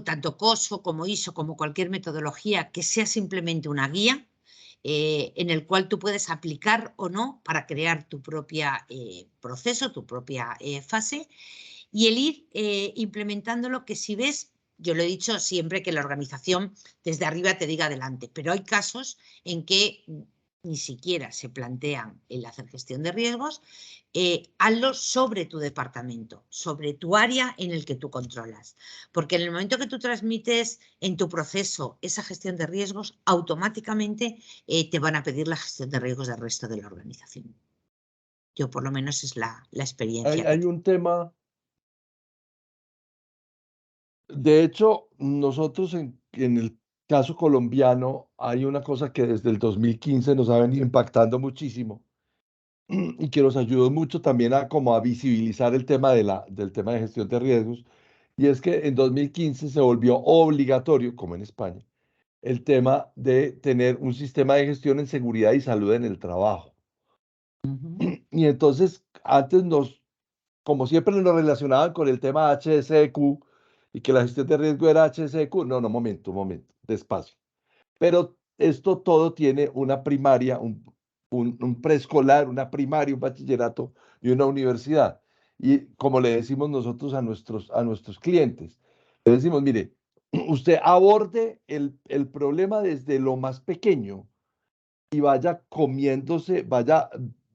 Tanto COSO como ISO, como cualquier metodología que sea simplemente una guía en el cual tú puedes aplicar o no para crear tu propia proceso, tu propia fase, y el ir implementándolo, que si ves, yo lo he dicho siempre, que la organización desde arriba te diga adelante, pero hay casos en que ni siquiera se plantean el hacer gestión de riesgos. Hazlo sobre tu departamento, sobre tu área en el que tú controlas. Porque en el momento que tú transmites en tu proceso esa gestión de riesgos, automáticamente te van a pedir la gestión de riesgos del resto de la organización. Yo por lo menos es la experiencia. Hay un tema, de hecho, nosotros en el caso colombiano hay una cosa que desde el 2015 nos ha venido impactando muchísimo y que nos ayudó mucho también a como a visibilizar el tema del tema de gestión de riesgos, y es que en 2015 se volvió obligatorio, como en España, el tema de tener un sistema de gestión en seguridad y salud en el trabajo. Y entonces antes como siempre nos relacionaban con el tema HSEQ y que la gestión de riesgo era HSEQ, no, momento, despacio. Pero esto todo tiene una primaria, un preescolar, una primaria, un bachillerato y una universidad. Y como le decimos nosotros a nuestros clientes, le decimos, mire, usted aborde el problema desde lo más pequeño y vaya comiéndose, vaya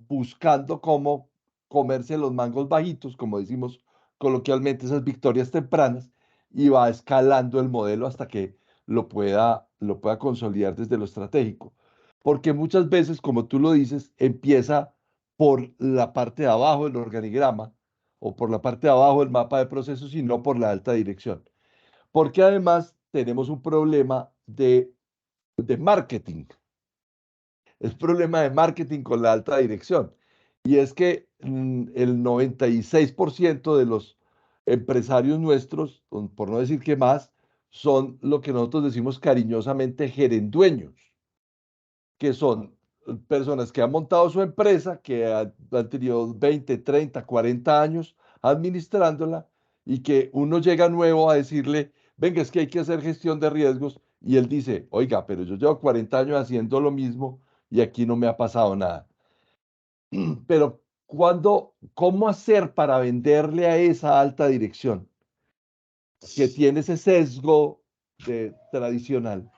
buscando cómo comerse los mangos bajitos, como decimos coloquialmente, esas victorias tempranas, y va escalando el modelo hasta que lo pueda consolidar desde lo estratégico. Porque muchas veces, como tú lo dices, empieza por la parte de abajo del organigrama o por la parte de abajo del mapa de procesos y no por la alta dirección. Porque además tenemos un problema de marketing. Es problema de marketing con la alta dirección. Y es que el 96% de los empresarios nuestros, por no decir que más, son lo que nosotros decimos cariñosamente gerendueños, que son personas que han montado su empresa, que han tenido 20, 30, 40 años administrándola y que uno llega nuevo a decirle, venga, es que hay que hacer gestión de riesgos, y él dice, oiga, pero yo llevo 40 años haciendo lo mismo y aquí no me ha pasado nada. Pero ¿cómo hacer para venderle a esa alta dirección que tiene ese sesgo tradicional,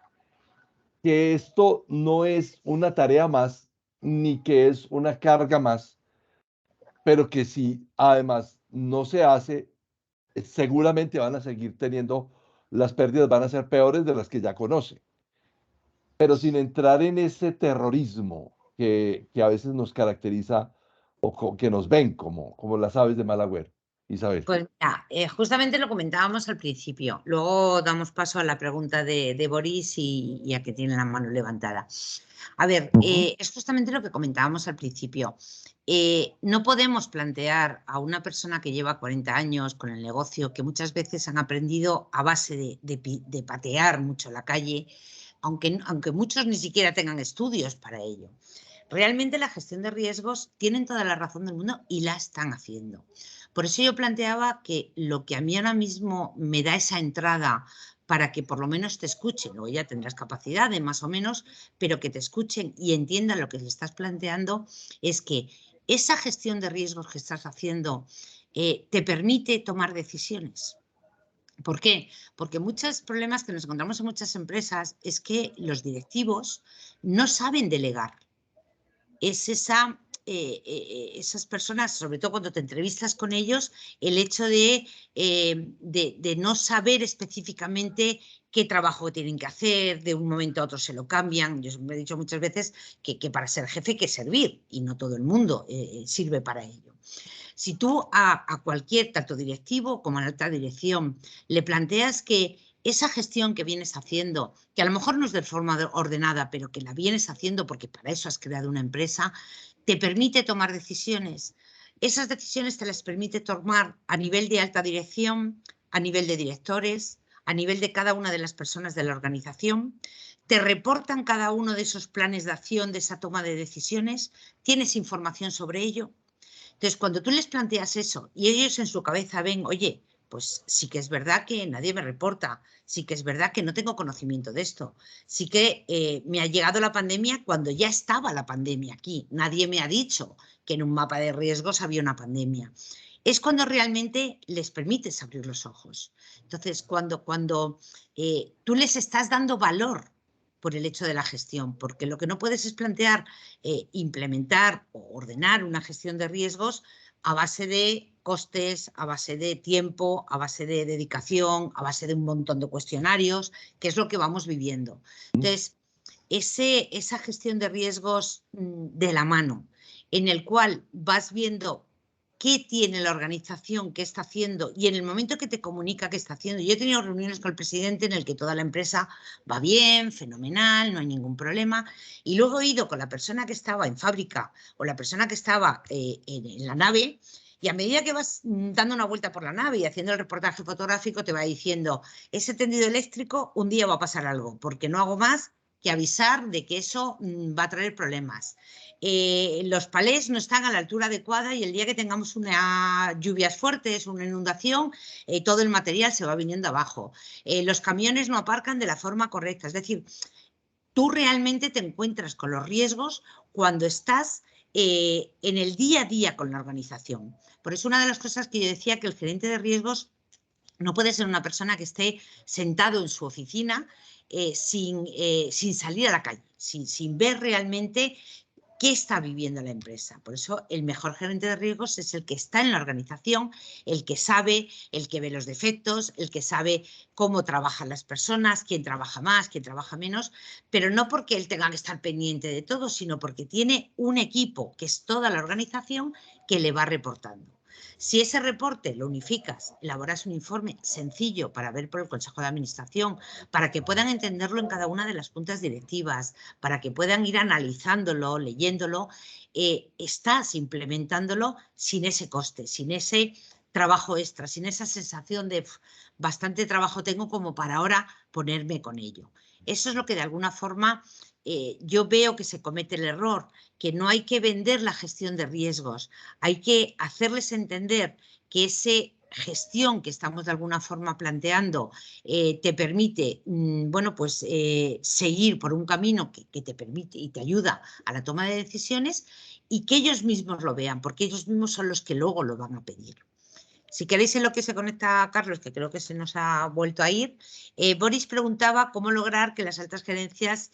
que esto no es una tarea más, ni que es una carga más, pero que si además no se hace, seguramente van a seguir teniendo, las pérdidas van a ser peores de las que ya conoce, pero sin entrar en ese terrorismo que a veces nos caracteriza o que nos ven como las aves de mal agüero. Isabel. Pues mira, justamente lo comentábamos al principio. Luego damos paso a la pregunta de Boris y a que tiene la mano levantada. A ver, es justamente lo que comentábamos al principio. No podemos plantear a una persona que lleva 40 años con el negocio, que muchas veces han aprendido a base de patear mucho la calle, aunque muchos ni siquiera tengan estudios para ello. Realmente la gestión de riesgos tienen toda la razón del mundo y la están haciendo. Por eso yo planteaba que lo que a mí ahora mismo me da esa entrada para que por lo menos te escuchen. Luego ya tendrás capacidad de más o menos, pero que te escuchen y entiendan lo que le estás planteando, es que esa gestión de riesgos que estás haciendo te permite tomar decisiones. ¿Por qué? Porque muchos problemas que nos encontramos en muchas empresas es que los directivos no saben delegar. Es esas personas, sobre todo cuando te entrevistas con ellos, el hecho de no saber específicamente qué trabajo tienen que hacer, de un momento a otro se lo cambian. Yo siempre he dicho muchas veces que para ser jefe hay que servir y no todo el mundo sirve para ello. Si tú a cualquier, tanto directivo como a la alta dirección, le planteas que esa gestión que vienes haciendo, que a lo mejor no es de forma ordenada, pero que la vienes haciendo porque para eso has creado una empresa, te permite tomar decisiones. Esas decisiones te las permite tomar a nivel de alta dirección, a nivel de directores, a nivel de cada una de las personas de la organización. Te reportan cada uno de esos planes de acción, de esa toma de decisiones. Tienes información sobre ello. Entonces, cuando tú les planteas eso y ellos en su cabeza ven, oye, pues sí que es verdad que nadie me reporta, sí que es verdad que no tengo conocimiento de esto, sí que me ha llegado la pandemia cuando ya estaba la pandemia aquí, nadie me ha dicho que en un mapa de riesgos había una pandemia. Es cuando realmente les permites abrir los ojos. Entonces, cuando tú les estás dando valor por el hecho de la gestión, porque lo que no puedes es plantear implementar o ordenar una gestión de riesgos a base de costes, a base de tiempo, a base de dedicación, a base de un montón de cuestionarios, que es lo que vamos viviendo. Entonces, esa gestión de riesgos de la mano, en el cual vas viendo qué tiene la organización, qué está haciendo y en el momento que te comunica qué está haciendo. Yo he tenido reuniones con el presidente en el que toda la empresa va bien, fenomenal, no hay ningún problema. Y luego he ido con la persona que estaba en fábrica o la persona que estaba en la nave y a medida que vas dando una vuelta por la nave y haciendo el reportaje fotográfico te va diciendo, ese tendido eléctrico un día va a pasar algo porque no hago más que avisar de que eso va a traer problemas. Los palés no están a la altura adecuada y el día que tengamos unas lluvias fuertes, una inundación, todo el material se va viniendo abajo. Los camiones no aparcan de la forma correcta. Es decir, tú realmente te encuentras con los riesgos cuando estás en el día a día con la organización. Por eso una de las cosas que yo decía que el gerente de riesgos no puede ser una persona que esté sentado en su oficina sin salir a la calle, sin ver realmente qué está viviendo la empresa. Por eso el mejor gerente de riesgos es el que está en la organización, el que sabe, el que ve los defectos, el que sabe cómo trabajan las personas, quién trabaja más, quién trabaja menos, pero no porque él tenga que estar pendiente de todo, sino porque tiene un equipo, que es toda la organización, que le va reportando. Si ese reporte lo unificas, elaboras un informe sencillo para ver por el Consejo de Administración, para que puedan entenderlo en cada una de las juntas directivas, para que puedan ir analizándolo, leyéndolo, estás implementándolo sin ese coste, sin ese trabajo extra, sin esa sensación de bastante trabajo tengo como para ahora ponerme con ello. Eso es lo que de alguna forma yo veo que se comete el error, que no hay que vender la gestión de riesgos, hay que hacerles entender que esa gestión que estamos de alguna forma planteando te permite, bueno, pues seguir por un camino que te permite y te ayuda a la toma de decisiones y que ellos mismos lo vean, porque ellos mismos son los que luego lo van a pedir. Si queréis en lo que se conecta Carlos, que creo que se nos ha vuelto a ir, Boris preguntaba cómo lograr que las altas gerencias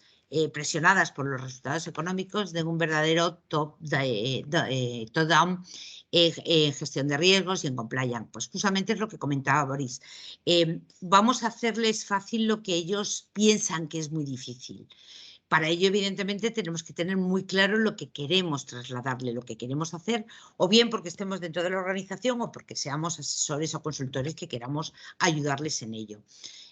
presionadas por los resultados económicos den un verdadero top-down en gestión de riesgos y en compliance. Pues justamente es lo que comentaba Boris. Vamos a hacerles fácil lo que ellos piensan que es muy difícil. Para ello, evidentemente, tenemos que tener muy claro lo que queremos trasladarle, lo que queremos hacer, o bien porque estemos dentro de la organización o porque seamos asesores o consultores que queramos ayudarles en ello.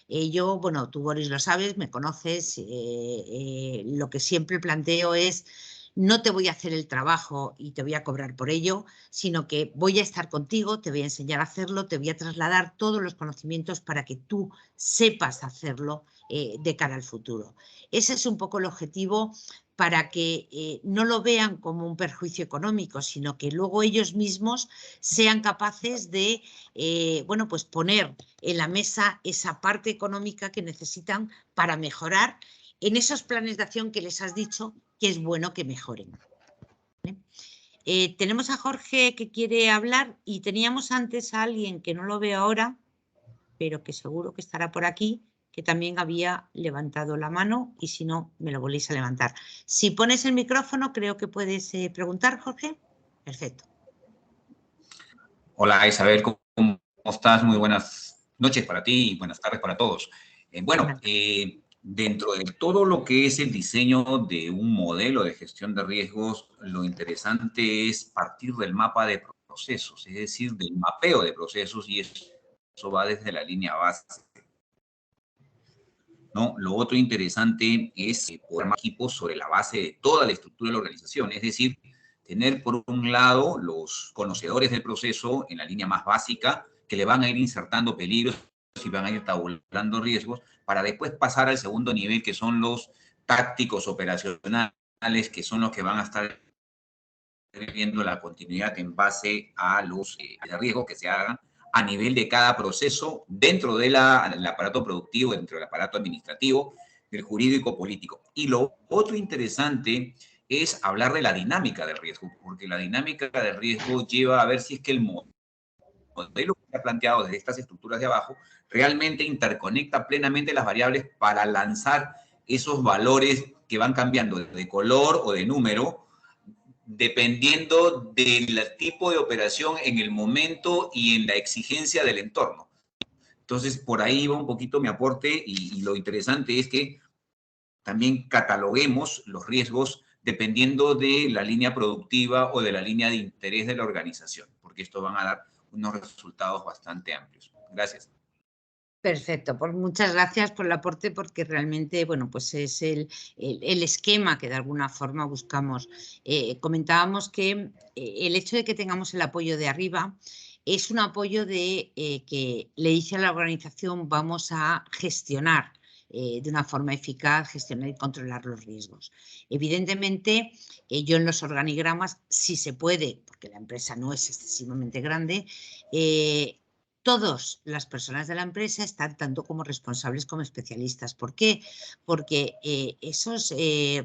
Yo, bueno, tú, Boris, lo sabes, me conoces, lo que siempre planteo es no te voy a hacer el trabajo y te voy a cobrar por ello, sino que voy a estar contigo, te voy a enseñar a hacerlo, te voy a trasladar todos los conocimientos para que tú sepas hacerlo de cara al futuro. Ese es un poco el objetivo para que no lo vean como un perjuicio económico, sino que luego ellos mismos sean capaces de bueno, pues poner en la mesa esa parte económica que necesitan para mejorar en esos planes de acción que les has dicho que es bueno que mejoren. Tenemos a Jorge que quiere hablar y teníamos antes a alguien que no lo veo ahora, pero que seguro que estará por aquí, que también había levantado la mano y si no, me lo volvéis a levantar. Si pones el micrófono, creo que puedes preguntar, Jorge. Perfecto. Hola Isabel, ¿cómo estás? Muy buenas noches para ti y buenas tardes para todos. Dentro de todo lo que es el diseño de un modelo de gestión de riesgos, lo interesante es partir del mapa de procesos, es decir, del mapeo de procesos, y eso va desde la línea base. ¿No? Lo otro interesante es formar equipos sobre la base de toda la estructura de la organización, es decir, tener por un lado los conocedores del proceso en la línea más básica, que le van a ir insertando peligros y van a ir tabulando riesgos, para después pasar al segundo nivel, que son los tácticos operacionales, que son los que van a estar viendo la continuidad en base a los riesgos que se hagan a nivel de cada proceso dentro del aparato productivo, dentro del aparato administrativo, del jurídico político. Y lo otro interesante es hablar de la dinámica del riesgo, porque la dinámica del riesgo lleva a ver si es que el modelo que se ha planteado desde estas estructuras de abajo realmente interconecta plenamente las variables para lanzar esos valores que van cambiando de color o de número, dependiendo del tipo de operación en el momento y en la exigencia del entorno. Entonces, por ahí va un poquito mi aporte, y lo interesante es que también cataloguemos los riesgos dependiendo de la línea productiva o de la línea de interés de la organización, porque esto van a dar unos resultados bastante amplios. Gracias. Perfecto, pues muchas gracias por el aporte, porque realmente, bueno, pues es el esquema que de alguna forma buscamos. Comentábamos que el hecho de que tengamos el apoyo de arriba es un apoyo de que le dice a la organización: vamos a gestionar de una forma eficaz, gestionar y controlar los riesgos. Evidentemente, yo en los organigramas, si se puede, porque la empresa no es excesivamente grande, todas las personas de la empresa están tanto como responsables como especialistas. ¿Por qué? Porque esos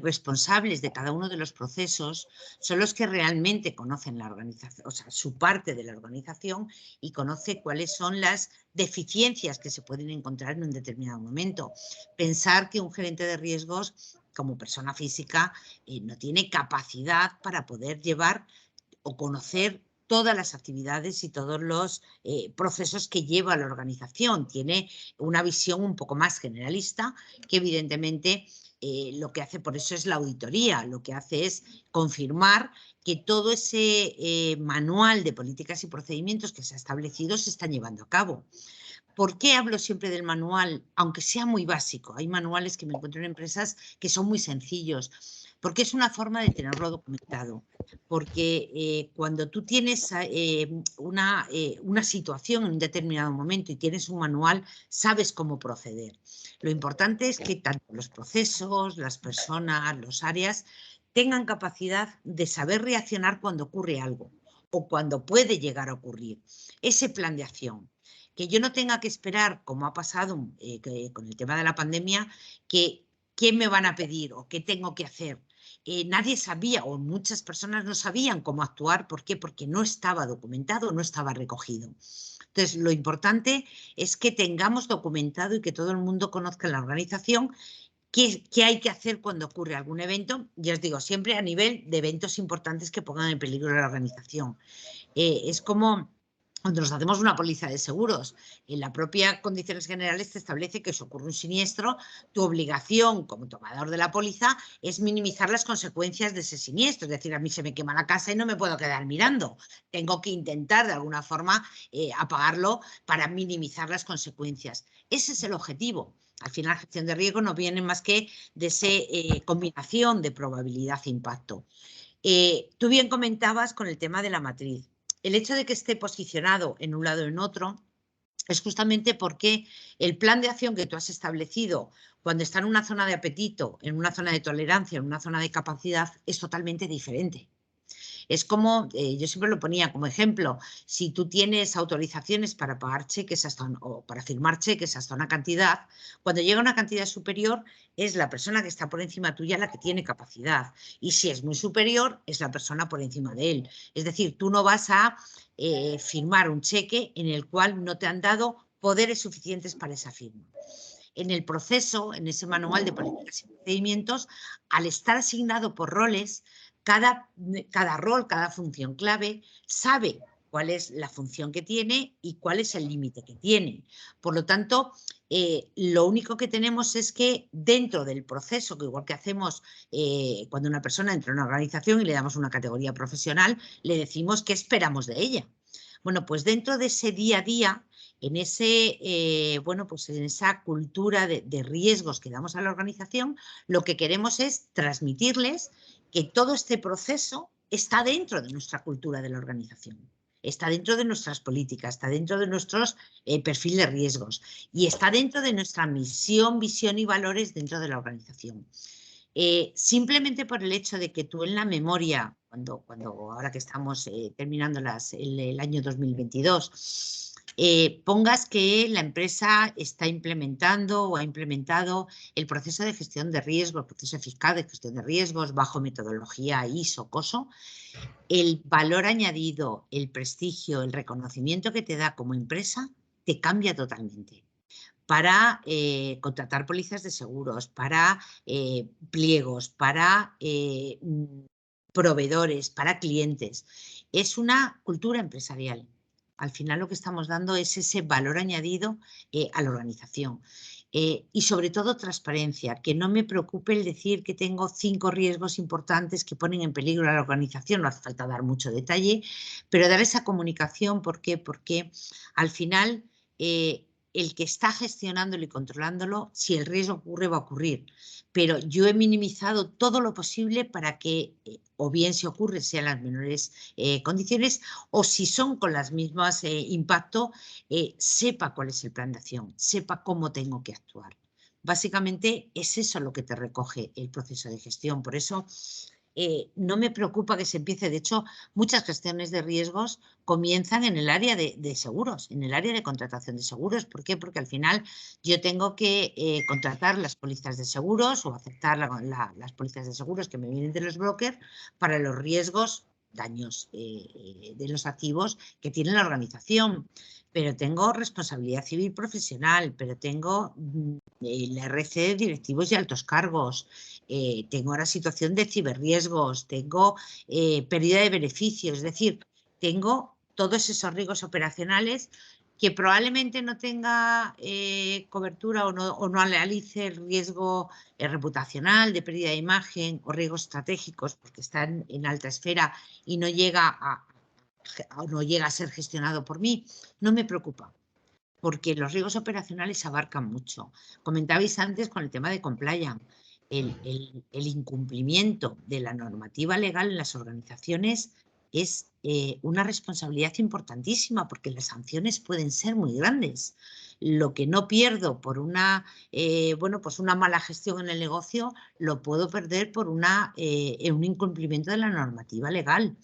responsables de cada uno de los procesos son los que realmente conocen la organización, o sea, su parte de la organización, y conoce cuáles son las deficiencias que se pueden encontrar en un determinado momento. Pensar que un gerente de riesgos, como persona física, no tiene capacidad para poder llevar o conocer todas las actividades y todos los procesos que lleva la organización. Tiene una visión un poco más generalista, que evidentemente lo que hace por eso es la auditoría. Lo que hace es confirmar que todo ese manual de políticas y procedimientos que se ha establecido se están llevando a cabo. ¿Por qué hablo siempre del manual? Aunque sea muy básico. Hay manuales que me encuentro en empresas que son muy sencillos, porque es una forma de tenerlo documentado. Porque cuando tú tienes una situación en un determinado momento y tienes un manual, sabes cómo proceder. Lo importante es que tanto los procesos, las personas, las áreas tengan capacidad de saber reaccionar cuando ocurre algo o cuando puede llegar a ocurrir. Ese plan de acción. Que yo no tenga que esperar, como ha pasado con el tema de la pandemia, que qué me van a pedir o qué tengo que hacer. Nadie sabía, o muchas personas no sabían cómo actuar. ¿Por qué? Porque no estaba documentado, no estaba recogido. Entonces, lo importante es que tengamos documentado y que todo el mundo conozca en la organización qué hay que hacer cuando ocurre algún evento. Ya os digo, siempre a nivel de eventos importantes que pongan en peligro la organización. Es como cuando nos hacemos una póliza de seguros. En la propia condiciones generales te establece que si ocurre un siniestro, tu obligación como tomador de la póliza es minimizar las consecuencias de ese siniestro. Es decir, a mí se me quema la casa y no me puedo quedar mirando. Tengo que intentar de alguna forma apagarlo para minimizar las consecuencias. Ese es el objetivo. Al final, la gestión de riesgo no viene más que de esa combinación de probabilidad e impacto. Tú bien comentabas con el tema de la matriz. El hecho de que esté posicionado en un lado o en otro es justamente porque el plan de acción que tú has establecido cuando está en una zona de apetito, en una zona de tolerancia, en una zona de capacidad, es totalmente diferente. Es como, yo siempre lo ponía como ejemplo, si tú tienes autorizaciones para pagar cheques o para firmar cheques hasta una cantidad, cuando llega a una cantidad superior es la persona que está por encima tuya la que tiene capacidad. Y si es muy superior, es la persona por encima de él. Es decir, tú no vas a firmar un cheque en el cual no te han dado poderes suficientes para esa firma. En el proceso, en ese manual de políticas y procedimientos, al estar asignado por roles, cada rol, cada función clave, sabe cuál es la función que tiene y cuál es el límite que tiene. Por lo tanto, lo único que tenemos es que dentro del proceso, que igual que hacemos cuando una persona entra en una organización y le damos una categoría profesional, le decimos qué esperamos de ella. Bueno, pues dentro de ese día a día, en pues en esa cultura de riesgos que damos a la organización, lo que queremos es transmitirles que todo este proceso está dentro de nuestra cultura de la organización, está dentro de nuestras políticas, está dentro de nuestros perfil de riesgos y está dentro de nuestra misión, visión y valores dentro de la organización. Simplemente por el hecho de que tú en la memoria, ahora que estamos terminando el año 2022, pongas que la empresa está implementando o ha implementado el proceso de gestión de riesgos, el proceso fiscal de gestión de riesgos bajo metodología ISO, COSO, el valor añadido, el prestigio, el reconocimiento que te da como empresa te cambia totalmente. Para contratar pólizas de seguros, para pliegos, para proveedores, para clientes. Es una cultura empresarial. Al final lo que estamos dando es ese valor añadido a la organización. Y sobre todo transparencia, que no me preocupe el decir que tengo 5 riesgos importantes que ponen en peligro a la organización, no hace falta dar mucho detalle, pero dar esa comunicación, ¿por qué? Porque al final el que está gestionándolo y controlándolo, si el riesgo ocurre, va a ocurrir. Pero yo he minimizado todo lo posible para que, o bien si ocurre, sean las menores condiciones, o si son con las mismas impacto, sepa cuál es el plan de acción, sepa cómo tengo que actuar. Básicamente es eso lo que te recoge el proceso de gestión. Por eso no me preocupa que se empiece. De hecho, muchas gestiones de riesgos comienzan en el área de seguros, en el área de contratación de seguros. ¿Por qué? Porque al final yo tengo que contratar las pólizas de seguros o aceptar las pólizas de seguros que me vienen de los brokers para los riesgos, daños de los activos que tiene la organización. Pero tengo responsabilidad civil profesional, pero tengo el RC de directivos y altos cargos, tengo ahora situación de ciberriesgos, tengo pérdida de beneficios, es decir, tengo todos esos riesgos operacionales que probablemente no tenga cobertura o no analice el riesgo reputacional, de pérdida de imagen o riesgos estratégicos porque están en alta esfera y no llega a ser gestionado por mí, no me preocupa, porque los riesgos operacionales abarcan mucho. Comentabais antes con el tema de compliance, el incumplimiento de la normativa legal en las organizaciones es una responsabilidad importantísima porque las sanciones pueden ser muy grandes. Lo que no pierdo por una mala gestión en el negocio, lo puedo perder por un incumplimiento de la normativa legal.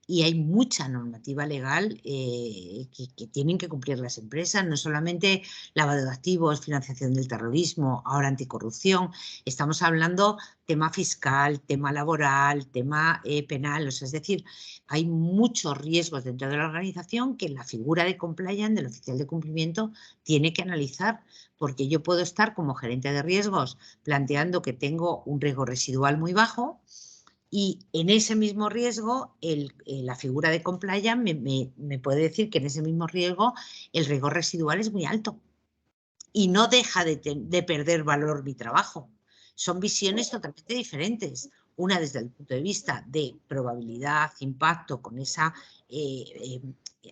Y hay mucha normativa legal que tienen que cumplir las empresas, no solamente lavado de activos, financiación del terrorismo, ahora anticorrupción. Estamos hablando tema fiscal, tema laboral, tema penal. O sea, es decir, hay muchos riesgos dentro de la organización que la figura de compliance del oficial de cumplimiento tiene que analizar, porque yo puedo estar como gerente de riesgos planteando que tengo un riesgo residual muy bajo, y en ese mismo riesgo, la figura de compliance me puede decir que en ese mismo riesgo el riesgo residual es muy alto y no deja de perder valor mi trabajo. Son visiones totalmente diferentes. Una desde el punto de vista de probabilidad, impacto, con esa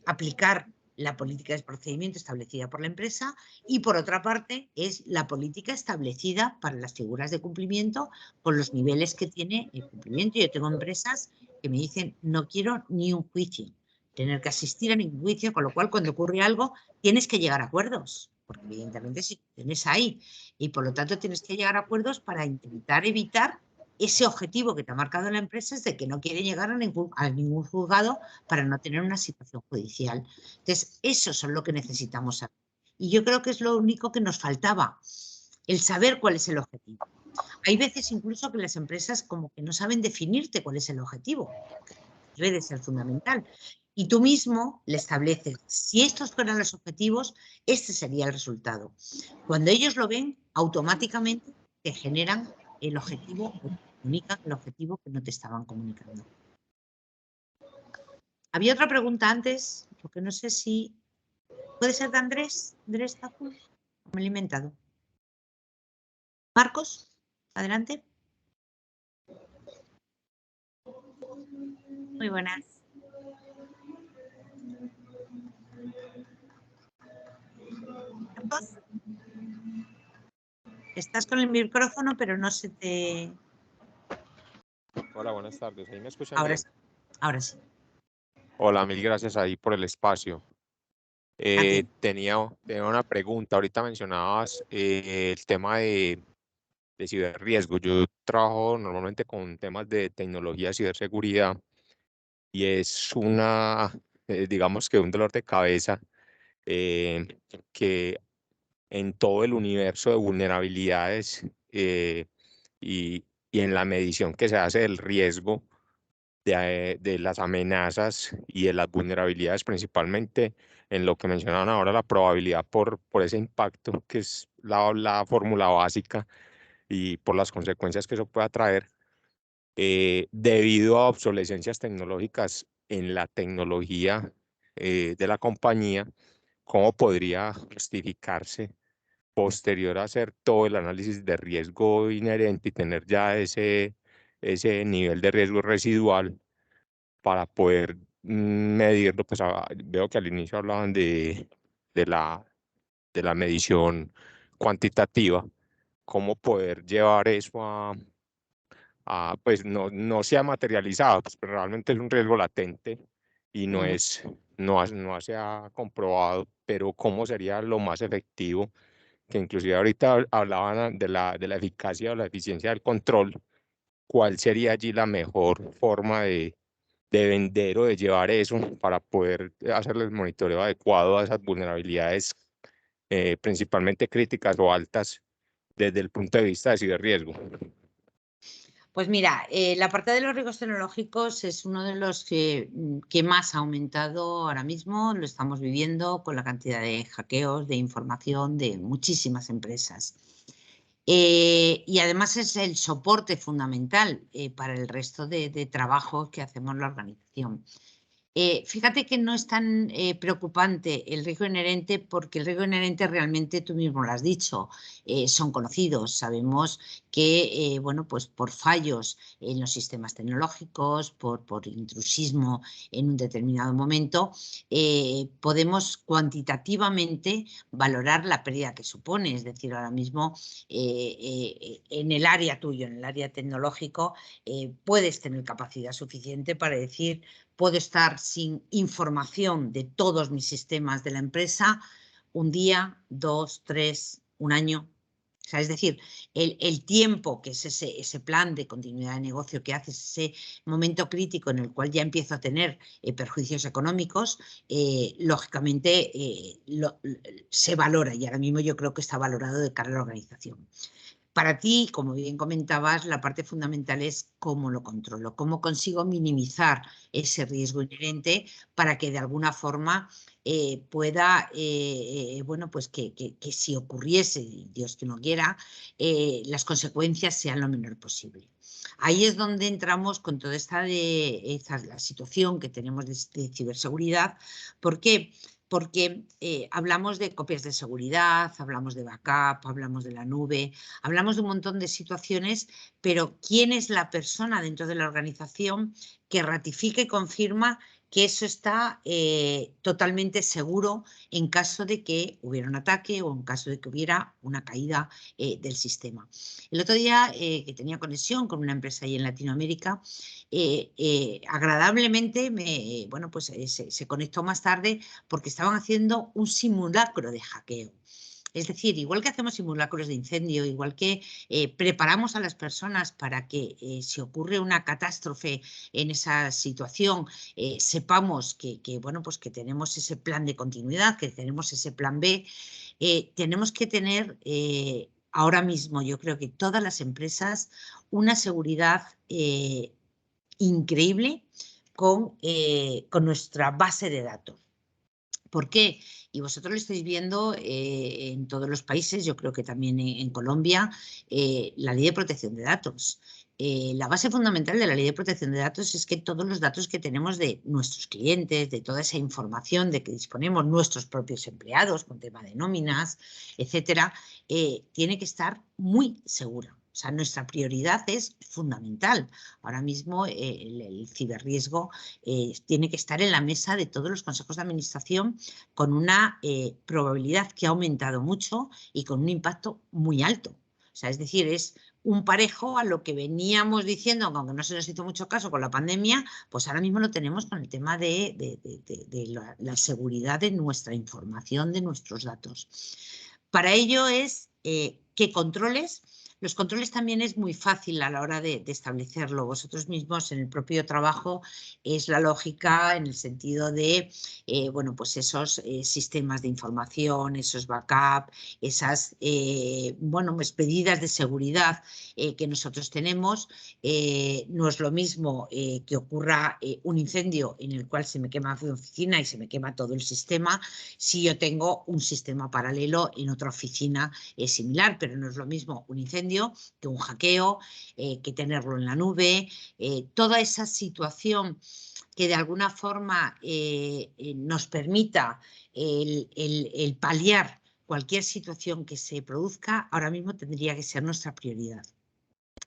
aplicar la política de procedimiento establecida por la empresa, y por otra parte es la política establecida para las figuras de cumplimiento con los niveles que tiene el cumplimiento. Yo tengo empresas que me dicen no quiero ni un juicio, tener que asistir a ningún juicio, con lo cual cuando ocurre algo tienes que llegar a acuerdos, porque evidentemente situaciones hay y por lo tanto tienes que llegar a acuerdos para intentar evitar ese objetivo que te ha marcado la empresa, es de que no quiere llegar a ningún juzgado para no tener una situación judicial. Entonces, eso es lo que necesitamos saber. Y yo creo que es lo único que nos faltaba, el saber cuál es el objetivo. Hay veces incluso que las empresas como que no saben definirte cuál es el objetivo. Debe de ser fundamental. Y tú mismo le estableces, si estos fueran los objetivos, este sería el resultado. Cuando ellos lo ven, automáticamente te generan el objetivo o te comunican el objetivo que no te estaban comunicando. Había otra pregunta antes, porque no sé si... ¿Puede ser de Andrés? ¿Andrés Tafur? Me lo he inventado. Marcos, adelante. Muy buenas. Marcos, estás con el micrófono, pero no se te... Hola, buenas tardes. ¿Ahí me escuchan Ahora bien? sí. Ahora sí. Hola, mil gracias ahí por el espacio. A ti. Tenía una pregunta. Ahorita mencionabas el tema de ciberriesgo. Yo trabajo normalmente con temas de tecnología de ciberseguridad y es digamos que un dolor de cabeza que en todo el universo de vulnerabilidades y en la medición que se hace del riesgo de las amenazas y de las vulnerabilidades, principalmente en lo que mencionaban ahora, la probabilidad por ese impacto, que es la fórmula básica, y por las consecuencias que eso pueda traer, debido a obsolescencias tecnológicas en la tecnología de la compañía, ¿cómo podría justificarse posterior a hacer todo el análisis de riesgo inherente y tener ya ese nivel de riesgo residual para poder medirlo? Pues veo que al inicio hablaban de la, de la medición cuantitativa, cómo poder llevar eso pues no se ha materializado, pues, pero realmente es un riesgo latente y no se ha comprobado, pero cómo sería lo más efectivo, que inclusive ahorita hablaban de la eficacia o la eficiencia del control. ¿Cuál sería allí la mejor forma de vender o de llevar eso para poder hacerle el monitoreo adecuado a esas vulnerabilidades, principalmente críticas o altas desde el punto de vista de ciberriesgo? Pues mira, la parte de los riesgos tecnológicos es uno de los que más ha aumentado ahora mismo. Lo estamos viviendo con la cantidad de hackeos, de información de muchísimas empresas. Y además es el soporte fundamental para el resto de trabajo que hacemos en la organización. Fíjate que no es tan preocupante el riesgo inherente, porque el riesgo inherente realmente tú mismo lo has dicho, son conocidos. Sabemos que, bueno, pues por fallos en los sistemas tecnológicos, por intrusismo en un determinado momento, podemos cuantitativamente valorar la pérdida que supone. Es decir, ahora mismo en el área tuyo, en el área tecnológico, puedes tener capacidad suficiente para decir: puedo estar sin información de todos mis sistemas de la empresa un día, 2, 3, un año. O sea, es decir, el tiempo que es ese plan de continuidad de negocio que haces, ese momento crítico en el cual ya empiezo a tener perjuicios económicos, lógicamente se valora, y ahora mismo yo creo que está valorado de cara a la organización. Para ti, como bien comentabas, la parte fundamental es cómo lo controlo, cómo consigo minimizar ese riesgo inherente para que de alguna forma pueda, bueno, pues que si ocurriese, Dios que no quiera, las consecuencias sean lo menor posible. Ahí es donde entramos con toda la situación que tenemos de ciberseguridad. ¿Por qué? Porque hablamos de copias de seguridad, hablamos de backup, hablamos de la nube, hablamos de un montón de situaciones, pero ¿quién es la persona dentro de la organización que ratifica y confirma que eso está totalmente seguro en caso de que hubiera un ataque o en caso de que hubiera una caída del sistema? El otro día que tenía conexión con una empresa ahí en Latinoamérica, agradablemente bueno, pues se conectó más tarde porque estaban haciendo un simulacro de hackeo. Es decir, igual que hacemos simulacros de incendio, igual que preparamos a las personas para que si ocurre una catástrofe en esa situación, sepamos bueno, pues que tenemos ese plan de continuidad, que tenemos ese plan B, tenemos que tener ahora mismo, yo creo que todas las empresas, una seguridad increíble con nuestra base de datos. ¿Por qué? Y vosotros lo estáis viendo en todos los países, yo creo que también en Colombia, la ley de protección de datos. La base fundamental de la ley de protección de datos es que todos los datos que tenemos de nuestros clientes, de toda esa información de que disponemos nuestros propios empleados, con tema de nóminas, etcétera, tiene que estar muy segura. O sea, nuestra prioridad es fundamental. Ahora mismo el ciberriesgo tiene que estar en la mesa de todos los consejos de administración con una probabilidad que ha aumentado mucho y con un impacto muy alto. O sea, es decir, es un parejo a lo que veníamos diciendo, aunque no se nos hizo mucho caso con la pandemia, pues ahora mismo lo tenemos con el tema de la seguridad de nuestra información, de nuestros datos. Para ello es que controles. Los controles también es muy fácil a la hora de establecerlo. Vosotros mismos en el propio trabajo es la lógica en el sentido de, bueno, pues esos sistemas de información, esos backup, esas, bueno, pues medidas de seguridad que nosotros tenemos. No es lo mismo que ocurra un incendio en el cual se me quema mi oficina y se me quema todo el sistema, si yo tengo un sistema paralelo en otra oficina similar, pero no es lo mismo un incendio que un hackeo, que tenerlo en la nube, toda esa situación que de alguna forma nos permita el paliar cualquier situación que se produzca, ahora mismo tendría que ser nuestra prioridad.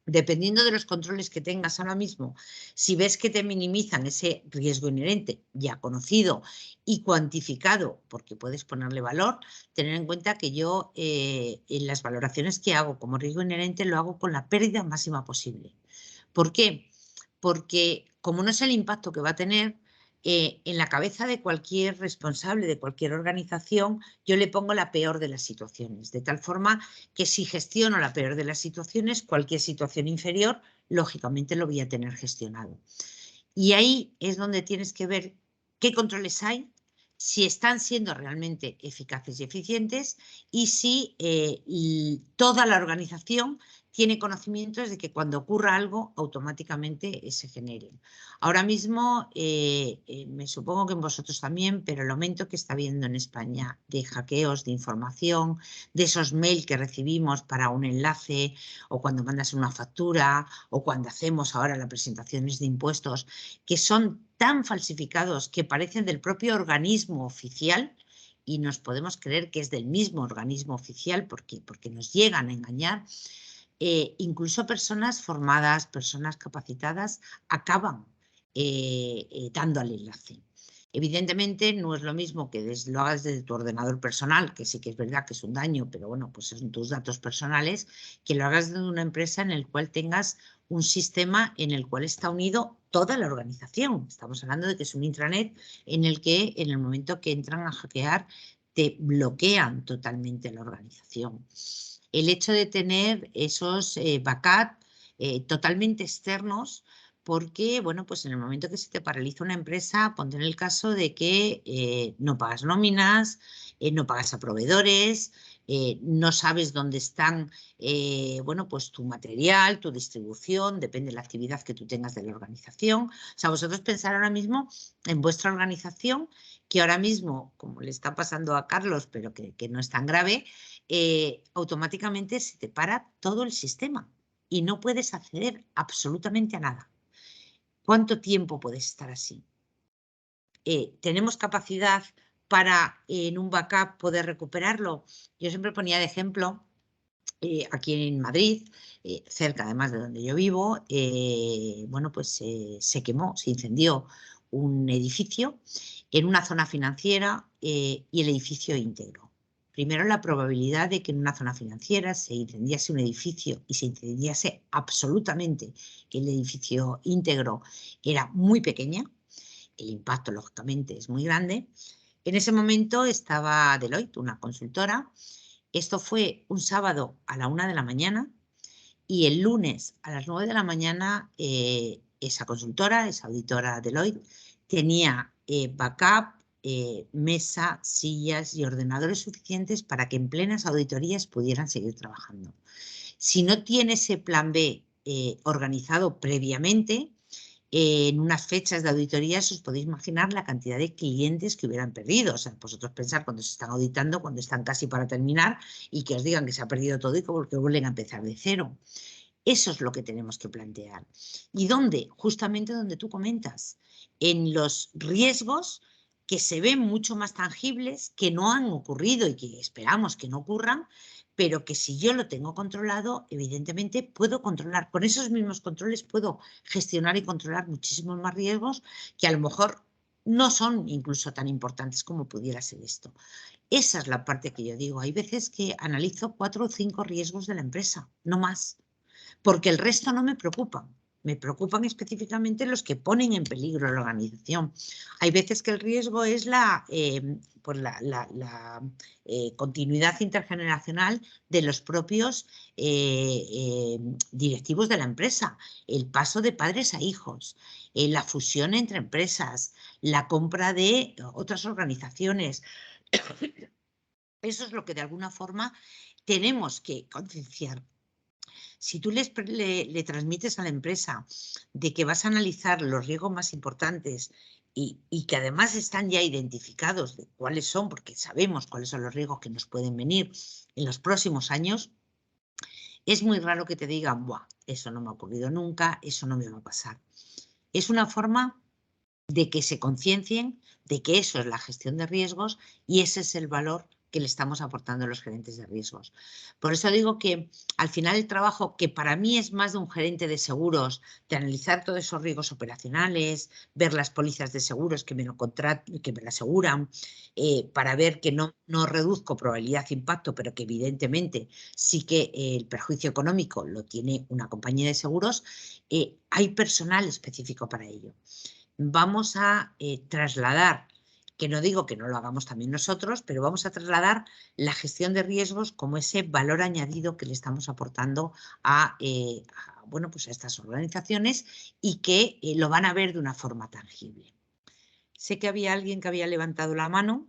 Dependiendo de los controles que tengas ahora mismo, si ves que te minimizan ese riesgo inherente ya conocido y cuantificado, porque puedes ponerle valor, tener en cuenta que yo en las valoraciones que hago como riesgo inherente lo hago con la pérdida máxima posible. ¿Por qué? Porque como no es el impacto que va a tener, en la cabeza de cualquier responsable, de cualquier organización, yo le pongo la peor de las situaciones, de tal forma que si gestiono la peor de las situaciones, cualquier situación inferior, lógicamente lo voy a tener gestionado. Y ahí es donde tienes que ver qué controles hay, si están siendo realmente eficaces y eficientes y si toda la organización tiene conocimientos de que cuando ocurra algo automáticamente se generen. Ahora mismo, me supongo que en vosotros también, pero el aumento que está habiendo en España de hackeos, de información, de esos mails que recibimos para un enlace o cuando mandas una factura o cuando hacemos ahora las presentaciones de impuestos, que son tan falsificados que parecen del propio organismo oficial y nos podemos creer que es del mismo organismo oficial porque nos llegan a engañar. Incluso personas formadas, personas capacitadas, acaban dando al enlace. Evidentemente no es lo mismo que lo hagas desde tu ordenador personal, que sí que es verdad que es un daño, pero bueno, pues son tus datos personales, que lo hagas desde una empresa en el cual tengas un sistema en el cual está unido toda la organización. Estamos hablando de que es un intranet en el que en el momento que entran a hackear te bloquean totalmente la organización. El hecho de tener esos backup totalmente externos, porque, bueno, pues en el momento que se te paraliza una empresa, ponte en el caso de que no pagas nóminas, no pagas a proveedores, no sabes dónde están, bueno, pues tu material, tu distribución, depende de la actividad que tú tengas de la organización. O sea, vosotros pensar ahora mismo en vuestra organización, que ahora mismo, como le está pasando a Carlos, pero que no es tan grave, automáticamente se te para todo el sistema y no puedes acceder absolutamente a nada. ¿Cuánto tiempo puedes estar así? ¿Tenemos capacidad para en un backup poder recuperarlo? Yo siempre ponía de ejemplo, aquí en Madrid, cerca además de donde yo vivo, bueno, pues se quemó, se incendió un edificio en una zona financiera y el edificio íntegro. Primero, la probabilidad de que en una zona financiera se incendiase un edificio y se incendiase absolutamente el edificio íntegro era muy pequeña. El impacto, lógicamente, es muy grande. En ese momento estaba Deloitte, una consultora, Esto fue un sábado a la 1 de la mañana y el lunes a las 9 de la mañana esa consultora, esa auditora Deloitte, tenía backup, mesa, sillas y ordenadores suficientes para que en plenas auditorías pudieran seguir trabajando. Si no tiene ese plan B organizado previamente, en unas fechas de auditorías os podéis imaginar la cantidad de clientes que hubieran perdido. O sea, vosotros pensar cuando se están auditando, cuando están casi para terminar y que os digan que se ha perdido todo y que vuelven a empezar de cero. Eso es lo que tenemos que plantear. ¿Y dónde? Justamente donde tú comentas, en los riesgos que se ven mucho más tangibles, que no han ocurrido y que esperamos que no ocurran, pero que si yo lo tengo controlado, evidentemente puedo controlar. Con esos mismos controles puedo gestionar y controlar muchísimos más riesgos que a lo mejor no son incluso tan importantes como pudiera ser esto. Esa es la parte que yo digo. Hay veces que analizo 4 o 5 riesgos de la empresa, no más, porque el resto no me preocupan. Me preocupan específicamente los que ponen en peligro la organización. Hay veces que el riesgo es la continuidad intergeneracional de los propios directivos de la empresa, el paso de padres a hijos, la fusión entre empresas, la compra de otras organizaciones. Eso es lo que de alguna forma tenemos que concienciar. Si tú le transmites a la empresa de que vas a analizar los riesgos más importantes y que además están ya identificados de cuáles son, porque sabemos cuáles son los riesgos que nos pueden venir en los próximos años, es muy raro que te digan, buah, eso no me ha ocurrido nunca, eso no me va a pasar. Es una forma de que se conciencien de que eso es la gestión de riesgos y ese es el valor que le estamos aportando a los gerentes de riesgos. Por eso digo que al final el trabajo, que para mí es más de un gerente de seguros, de analizar todos esos riesgos operacionales, ver las pólizas de seguros que me lo aseguran, para ver que no reduzco probabilidad de impacto, pero que evidentemente sí que el perjuicio económico lo tiene una compañía de seguros, hay personal específico para ello. Vamos a trasladar, que no digo que no lo hagamos también nosotros, pero vamos a trasladar la gestión de riesgos como ese valor añadido que le estamos aportando a estas organizaciones y que lo van a ver de una forma tangible. Sé que había alguien que había levantado la mano.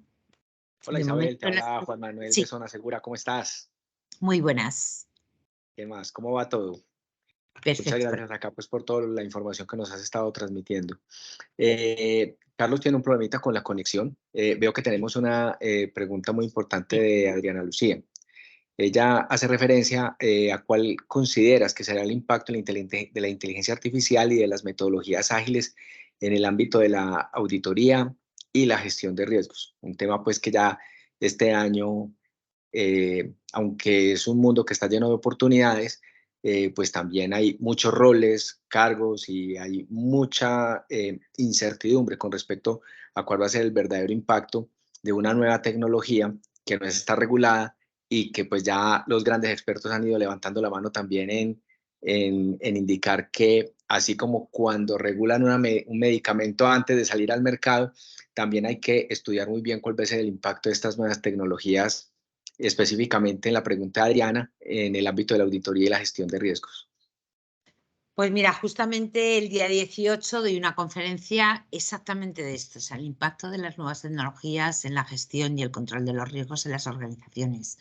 Hola Isabel, te habla Juan Manuel de Zona Segura, ¿cómo estás? Muy buenas. ¿Qué más? ¿Cómo va todo? Perfecto. Muchas gracias acá pues por toda la información que nos has estado transmitiendo. Carlos tiene un problemita con la conexión. Veo que tenemos una pregunta muy importante de Adriana Lucía. Ella hace referencia a cuál consideras que será el impacto de la inteligencia artificial y de las metodologías ágiles en el ámbito de la auditoría y la gestión de riesgos. Un tema pues que ya este año, aunque es un mundo que está lleno de oportunidades, pues también hay muchos roles, cargos y hay mucha incertidumbre con respecto a cuál va a ser el verdadero impacto de una nueva tecnología que no está regulada y que pues ya los grandes expertos han ido levantando la mano también en indicar que así como cuando regulan un medicamento antes de salir al mercado, también hay que estudiar muy bien cuál va a ser el impacto de estas nuevas tecnologías, específicamente en la pregunta de Adriana, en el ámbito de la auditoría y la gestión de riesgos. Pues mira, justamente el día 18 doy una conferencia exactamente de esto, o sea, el impacto de las nuevas tecnologías en la gestión y el control de los riesgos en las organizaciones.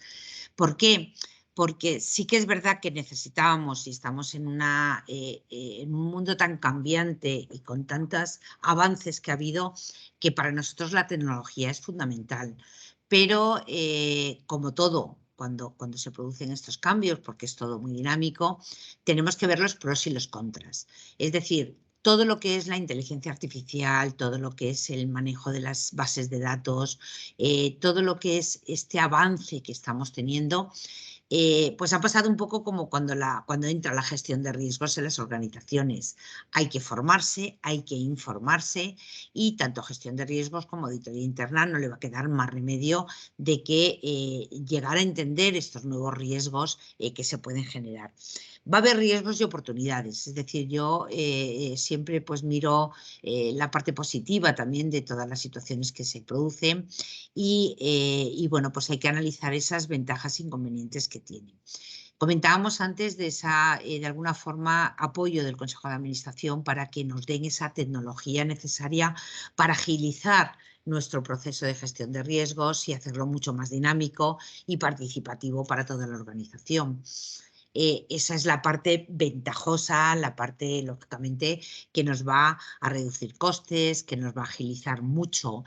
¿Por qué? Porque sí que es verdad que necesitábamos y estamos en un mundo tan cambiante y con tantos avances que ha habido, que para nosotros la tecnología es fundamental. Pero como todo, cuando se producen estos cambios, porque es todo muy dinámico, tenemos que ver los pros y los contras. Es decir, todo lo que es la inteligencia artificial, todo lo que es el manejo de las bases de datos, todo lo que es este avance que estamos teniendo, pues ha pasado un poco como cuando entra la gestión de riesgos en las organizaciones. Hay que formarse, hay que informarse y tanto gestión de riesgos como auditoría interna no le va a quedar más remedio de que llegar a entender estos nuevos riesgos que se pueden generar. Va a haber riesgos y oportunidades, es decir, yo siempre pues miro la parte positiva también de todas las situaciones que se producen y bueno, pues hay que analizar esas ventajas e inconvenientes que tienen. Comentábamos antes de de alguna forma, apoyo del Consejo de Administración para que nos den esa tecnología necesaria para agilizar nuestro proceso de gestión de riesgos y hacerlo mucho más dinámico y participativo para toda la organización. Esa es la parte ventajosa, la parte, lógicamente, que nos va a reducir costes, que nos va a agilizar mucho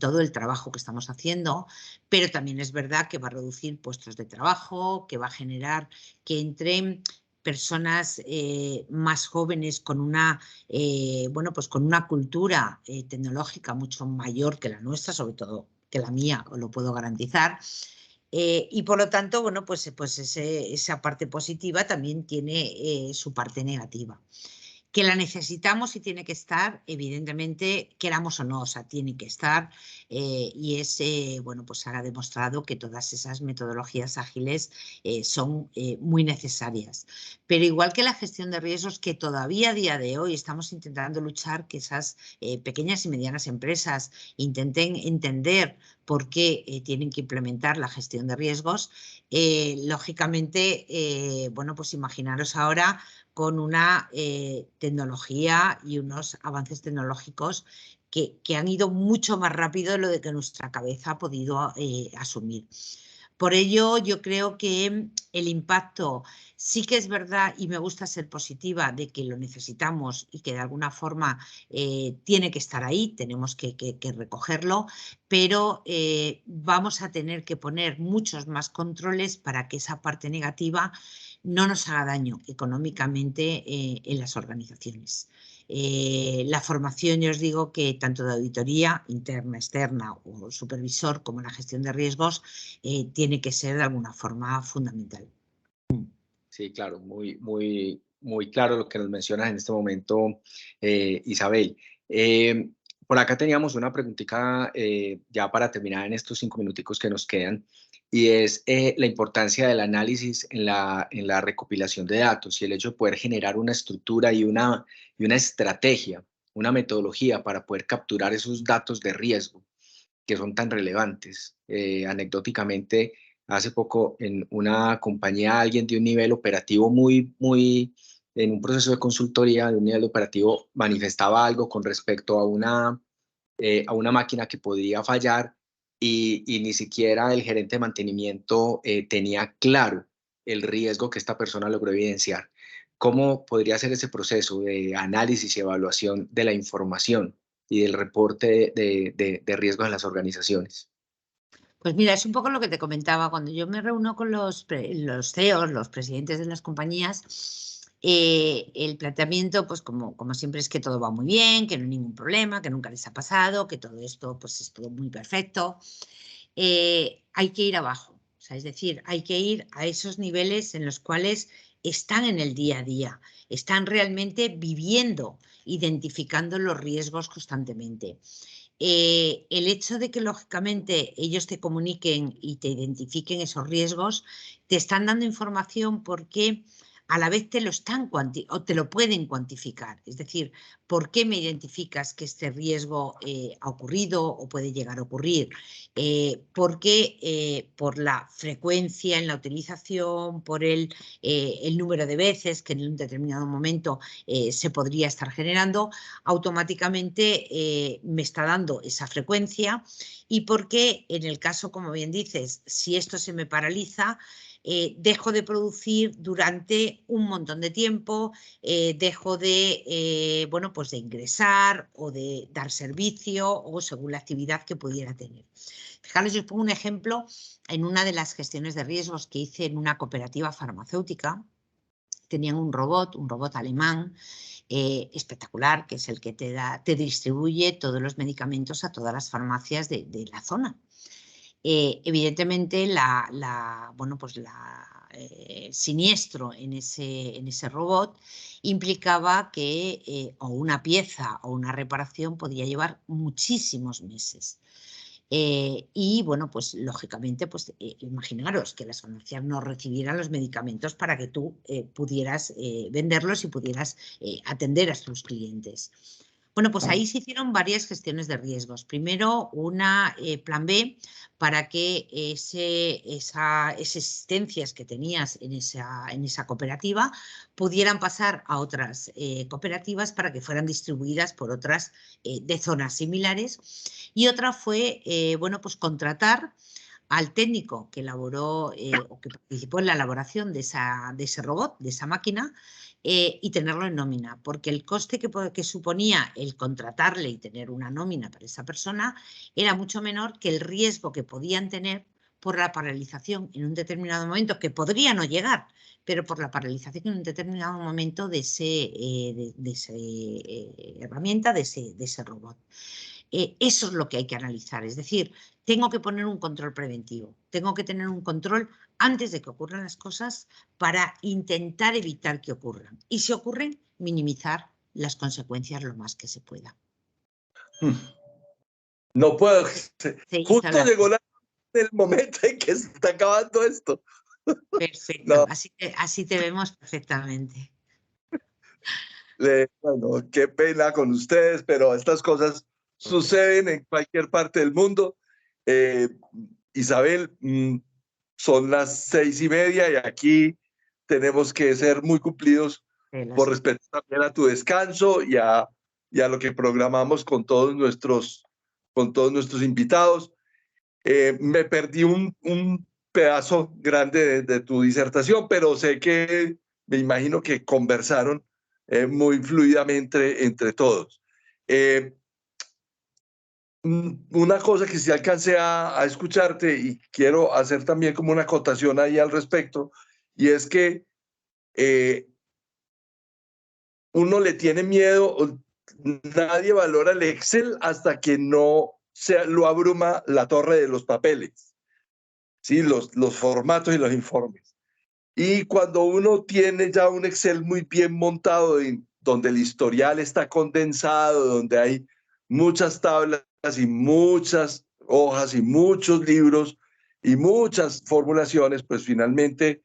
todo el trabajo que estamos haciendo, pero también es verdad que va a reducir puestos de trabajo, que va a generar que entren personas más jóvenes con una, bueno, pues con una cultura tecnológica mucho mayor que la nuestra, sobre todo que la mía, os lo puedo garantizar. Y por lo tanto, bueno, pues esa parte positiva también tiene su parte negativa. Que la necesitamos y tiene que estar, evidentemente, queramos o no, o sea, tiene que estar y bueno, pues se ha demostrado que todas esas metodologías ágiles son muy necesarias. Pero igual que la gestión de riesgos, que todavía a día de hoy estamos intentando luchar que esas pequeñas y medianas empresas intenten entender por qué tienen que implementar la gestión de riesgos, lógicamente, bueno, pues imaginaros ahora con una tecnología y unos avances tecnológicos que han ido mucho más rápido de lo de que nuestra cabeza ha podido asumir. Por ello, yo creo que el impacto sí que es verdad, y me gusta ser positiva, de que lo necesitamos y que de alguna forma tiene que estar ahí, tenemos que recogerlo, pero vamos a tener que poner muchos más controles para que esa parte negativa no nos haga daño económicamente en las organizaciones. La formación, yo os digo que tanto de auditoría interna, externa o supervisor como la gestión de riesgos tiene que ser de alguna forma fundamental. Sí, claro, muy claro lo que nos mencionas en este momento, Isabel. Por acá teníamos una preguntita ya para terminar en estos 5 minuticos que nos quedan, y es la importancia del análisis en la recopilación de datos y el hecho de poder generar una estructura y una estrategia, una metodología para poder capturar esos datos de riesgo que son tan relevantes. Anecdóticamente, hace poco en una compañía alguien de un nivel operativo en un proceso de consultoría de un nivel operativo manifestaba algo con respecto a una máquina que podría fallar y ni siquiera el gerente de mantenimiento tenía claro el riesgo que esta persona logró evidenciar. ¿Cómo podría ser ese proceso de análisis y evaluación de la información y del reporte de riesgos en las organizaciones? Pues mira, es un poco lo que te comentaba. Cuando yo me reúno con los CEOs, los presidentes de las compañías, el planteamiento, pues como siempre, es que todo va muy bien, que no hay ningún problema, que nunca les ha pasado, que todo esto pues es todo muy perfecto. Hay que ir abajo, o sea, es decir, hay que ir a esos niveles en los cuales están en el día a día, están realmente viviendo, identificando los riesgos constantemente. El hecho de que lógicamente ellos te comuniquen y te identifiquen esos riesgos, te están dando información porque a la vez te lo están o te lo pueden cuantificar. Es decir, ¿por qué me identificas que este riesgo ha ocurrido o puede llegar a ocurrir? Porque por la frecuencia en la utilización, por el número de veces que en un determinado momento se podría estar generando, automáticamente me está dando esa frecuencia, y porque en el caso, como bien dices, si esto se me paraliza, dejo de producir durante un montón de tiempo, dejo de, bueno, pues de ingresar o de dar servicio o según la actividad que pudiera tener. Fijaros, yo os pongo un ejemplo en una de las gestiones de riesgos que hice en una cooperativa farmacéutica. Tenían un robot alemán espectacular, que es el que te distribuye todos los medicamentos a todas las farmacias de la zona. Evidentemente, el siniestro en ese robot implicaba que o una pieza o una reparación podía llevar muchísimos meses. Y bueno, pues lógicamente, pues imaginaros que las farmacias no recibieran los medicamentos para que tú pudieras venderlos y pudieras atender a tus clientes. Bueno, pues ahí se hicieron varias gestiones de riesgos. Primero, una plan B para que esas existencias que tenías en esa cooperativa pudieran pasar a otras cooperativas para que fueran distribuidas por otras de zonas similares. Y otra fue, bueno, pues contratar al técnico que elaboró o que participó en la elaboración de ese robot, de esa máquina, y tenerlo en nómina, porque el coste que suponía el contratarle y tener una nómina para esa persona era mucho menor que el riesgo que podían tener por la paralización en un determinado momento, que podría no llegar, pero por la paralización en un determinado momento de esa herramienta, de ese robot. Eso es lo que hay que analizar, es decir, tengo que poner un control preventivo, tengo que tener un control antes de que ocurran las cosas para intentar evitar que ocurran. Y si ocurren, minimizar las consecuencias lo más que se pueda. No puedo. Justo llegó el momento en que se está acabando esto. Perfecto, no. Así te vemos perfectamente. Bueno, qué pena con ustedes, pero estas cosas suceden en cualquier parte del mundo. Isabel, son las 6:30 y aquí tenemos que ser muy cumplidos por respeto también a tu descanso y a lo que programamos con todos nuestros invitados. Me perdí un pedazo grande de tu disertación, pero sé que me imagino que conversaron muy fluidamente entre todos. Una cosa que sí alcancé a escucharte y quiero hacer también como una acotación ahí al respecto, y es que uno le tiene miedo, nadie valora el Excel hasta que no lo abruma la torre de los papeles, ¿sí? Los formatos y los informes. Y cuando uno tiene ya un Excel muy bien montado, donde el historial está condensado, donde hay muchas tablas y muchas hojas y muchos libros y muchas formulaciones, pues finalmente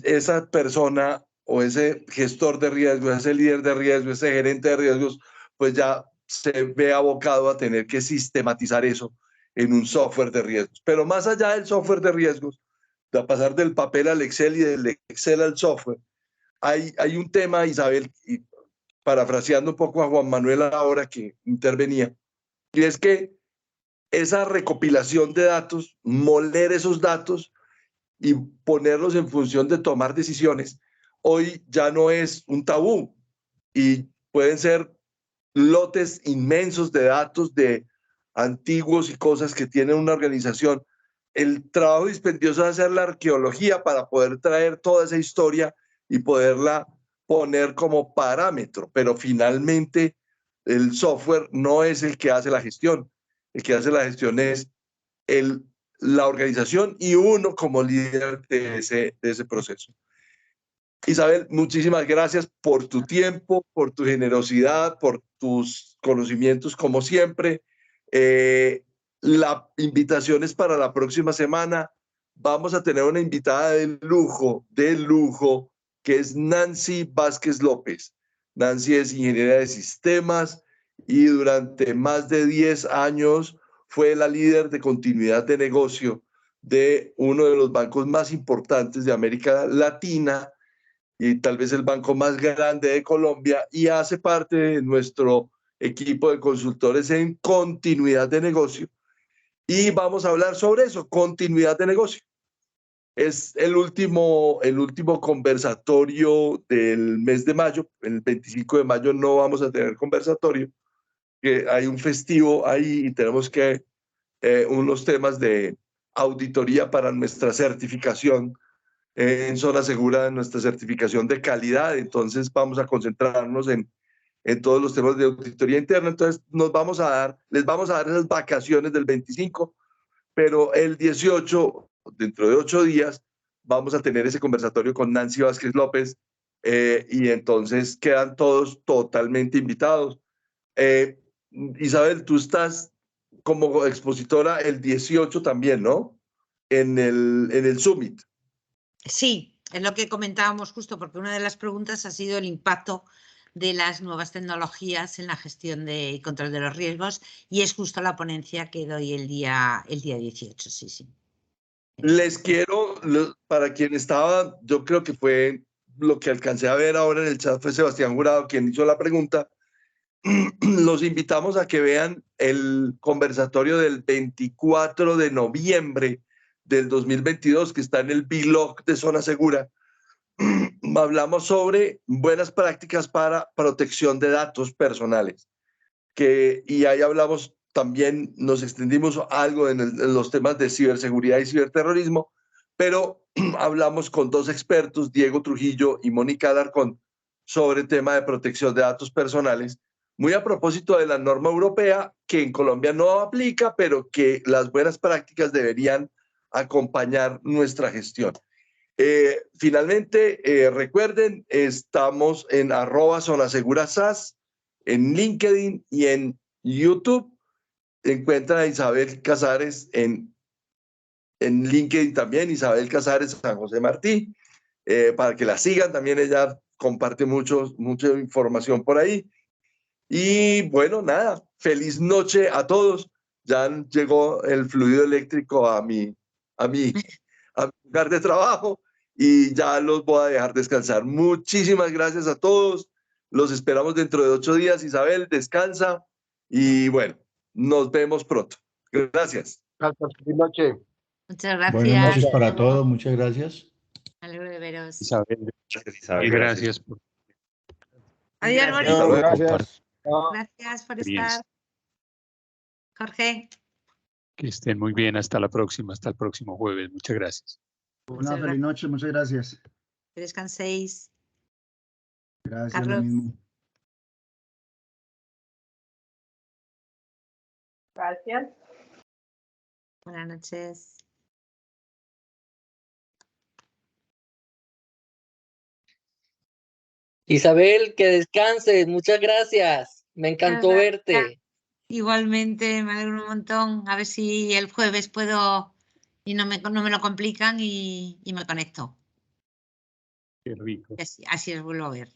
esa persona o ese gestor de riesgos, ese líder de riesgos, ese gerente de riesgos, pues ya se ve abocado a tener que sistematizar eso en un software de riesgos. Pero más allá del software de riesgos, de pasar del papel al Excel y del Excel al software, hay un tema, Isabel, y parafraseando un poco a Juan Manuel ahora que intervenía, y es que esa recopilación de datos, moler esos datos y ponerlos en función de tomar decisiones, hoy ya no es un tabú y pueden ser lotes inmensos de datos de antiguos y cosas que tienen una organización. El trabajo dispendioso es hacer la arqueología para poder traer toda esa historia y poderla poner como parámetro, pero finalmente el software no es el que hace la gestión. El que hace la gestión es la organización y uno como líder de ese proceso. Isabel, muchísimas gracias por tu tiempo, por tu generosidad, por tus conocimientos como siempre. La invitación es para la próxima semana. Vamos a tener una invitada de lujo, que es Nancy Vázquez López. Nancy es ingeniera de sistemas y durante más de 10 años fue la líder de continuidad de negocio de uno de los bancos más importantes de América Latina y tal vez el banco más grande de Colombia, y hace parte de nuestro equipo de consultores en continuidad de negocio. Y vamos a hablar sobre eso, continuidad de negocio. Es el último conversatorio del mes de mayo. El 25 de mayo no vamos a tener conversatorio, que hay un festivo ahí y tenemos que unos temas de auditoría para nuestra certificación en zona segura, nuestra certificación de calidad. Entonces vamos a concentrarnos en todos los temas de auditoría interna. Entonces les vamos a dar esas vacaciones del 25 pero el 18, dentro de 8 días, vamos a tener ese conversatorio con Nancy Vázquez López y entonces quedan todos totalmente invitados. Isabel, tú estás como expositora el 18 también, ¿no? En el Summit. Sí, es lo que comentábamos justo, porque una de las preguntas ha sido el impacto de las nuevas tecnologías en la gestión y control de los riesgos, y es justo la ponencia que doy el día 18, sí, sí. Les quiero, para quien estaba, yo creo que fue lo que alcancé a ver ahora en el chat, fue Sebastián Jurado quien hizo la pregunta. Los invitamos a que vean el conversatorio del 24 de noviembre del 2022, que está en el blog de Zona Segura. Hablamos sobre buenas prácticas para protección de datos personales. Y ahí hablamos también, nos extendimos algo en los temas de ciberseguridad y ciberterrorismo, pero hablamos con 2 expertos, Diego Trujillo y Mónica Alarcón, sobre el tema de protección de datos personales, muy a propósito de la norma europea que en Colombia no aplica, pero que las buenas prácticas deberían acompañar nuestra gestión. Finalmente, recuerden, estamos en @zonasegurasas, en LinkedIn y en YouTube. Encuentran a Isabel Casares en LinkedIn también, Isabel Casares San José Martí, para que la sigan. También ella comparte mucha información por ahí. Y bueno, nada, feliz noche a todos. Ya llegó el fluido eléctrico a mi lugar de trabajo y ya los voy a dejar descansar. Muchísimas gracias a todos. Los esperamos dentro de 8 días. Isabel, descansa y bueno, nos vemos pronto. Gracias. Feliz noche. Muchas gracias. Buenas noches para todos, muchas gracias. Me alegro de veros. Isabel, Isabel, gracias por Adiós, Hasta Boris. luego. Gracias. Gracias por experiencia. estar. Jorge. Que estén muy bien. Hasta la próxima. Hasta el próximo jueves. Muchas gracias. Una feliz noche, muchas gracias. Que descanséis. Gracias, Carlos. lo mismo. Gracias. Buenas noches. Isabel, que descanses. Muchas gracias. Me encantó verte. Igualmente, me alegro un montón. A ver si el jueves puedo y no me lo complican y me conecto. Qué rico. Así os vuelvo a ver.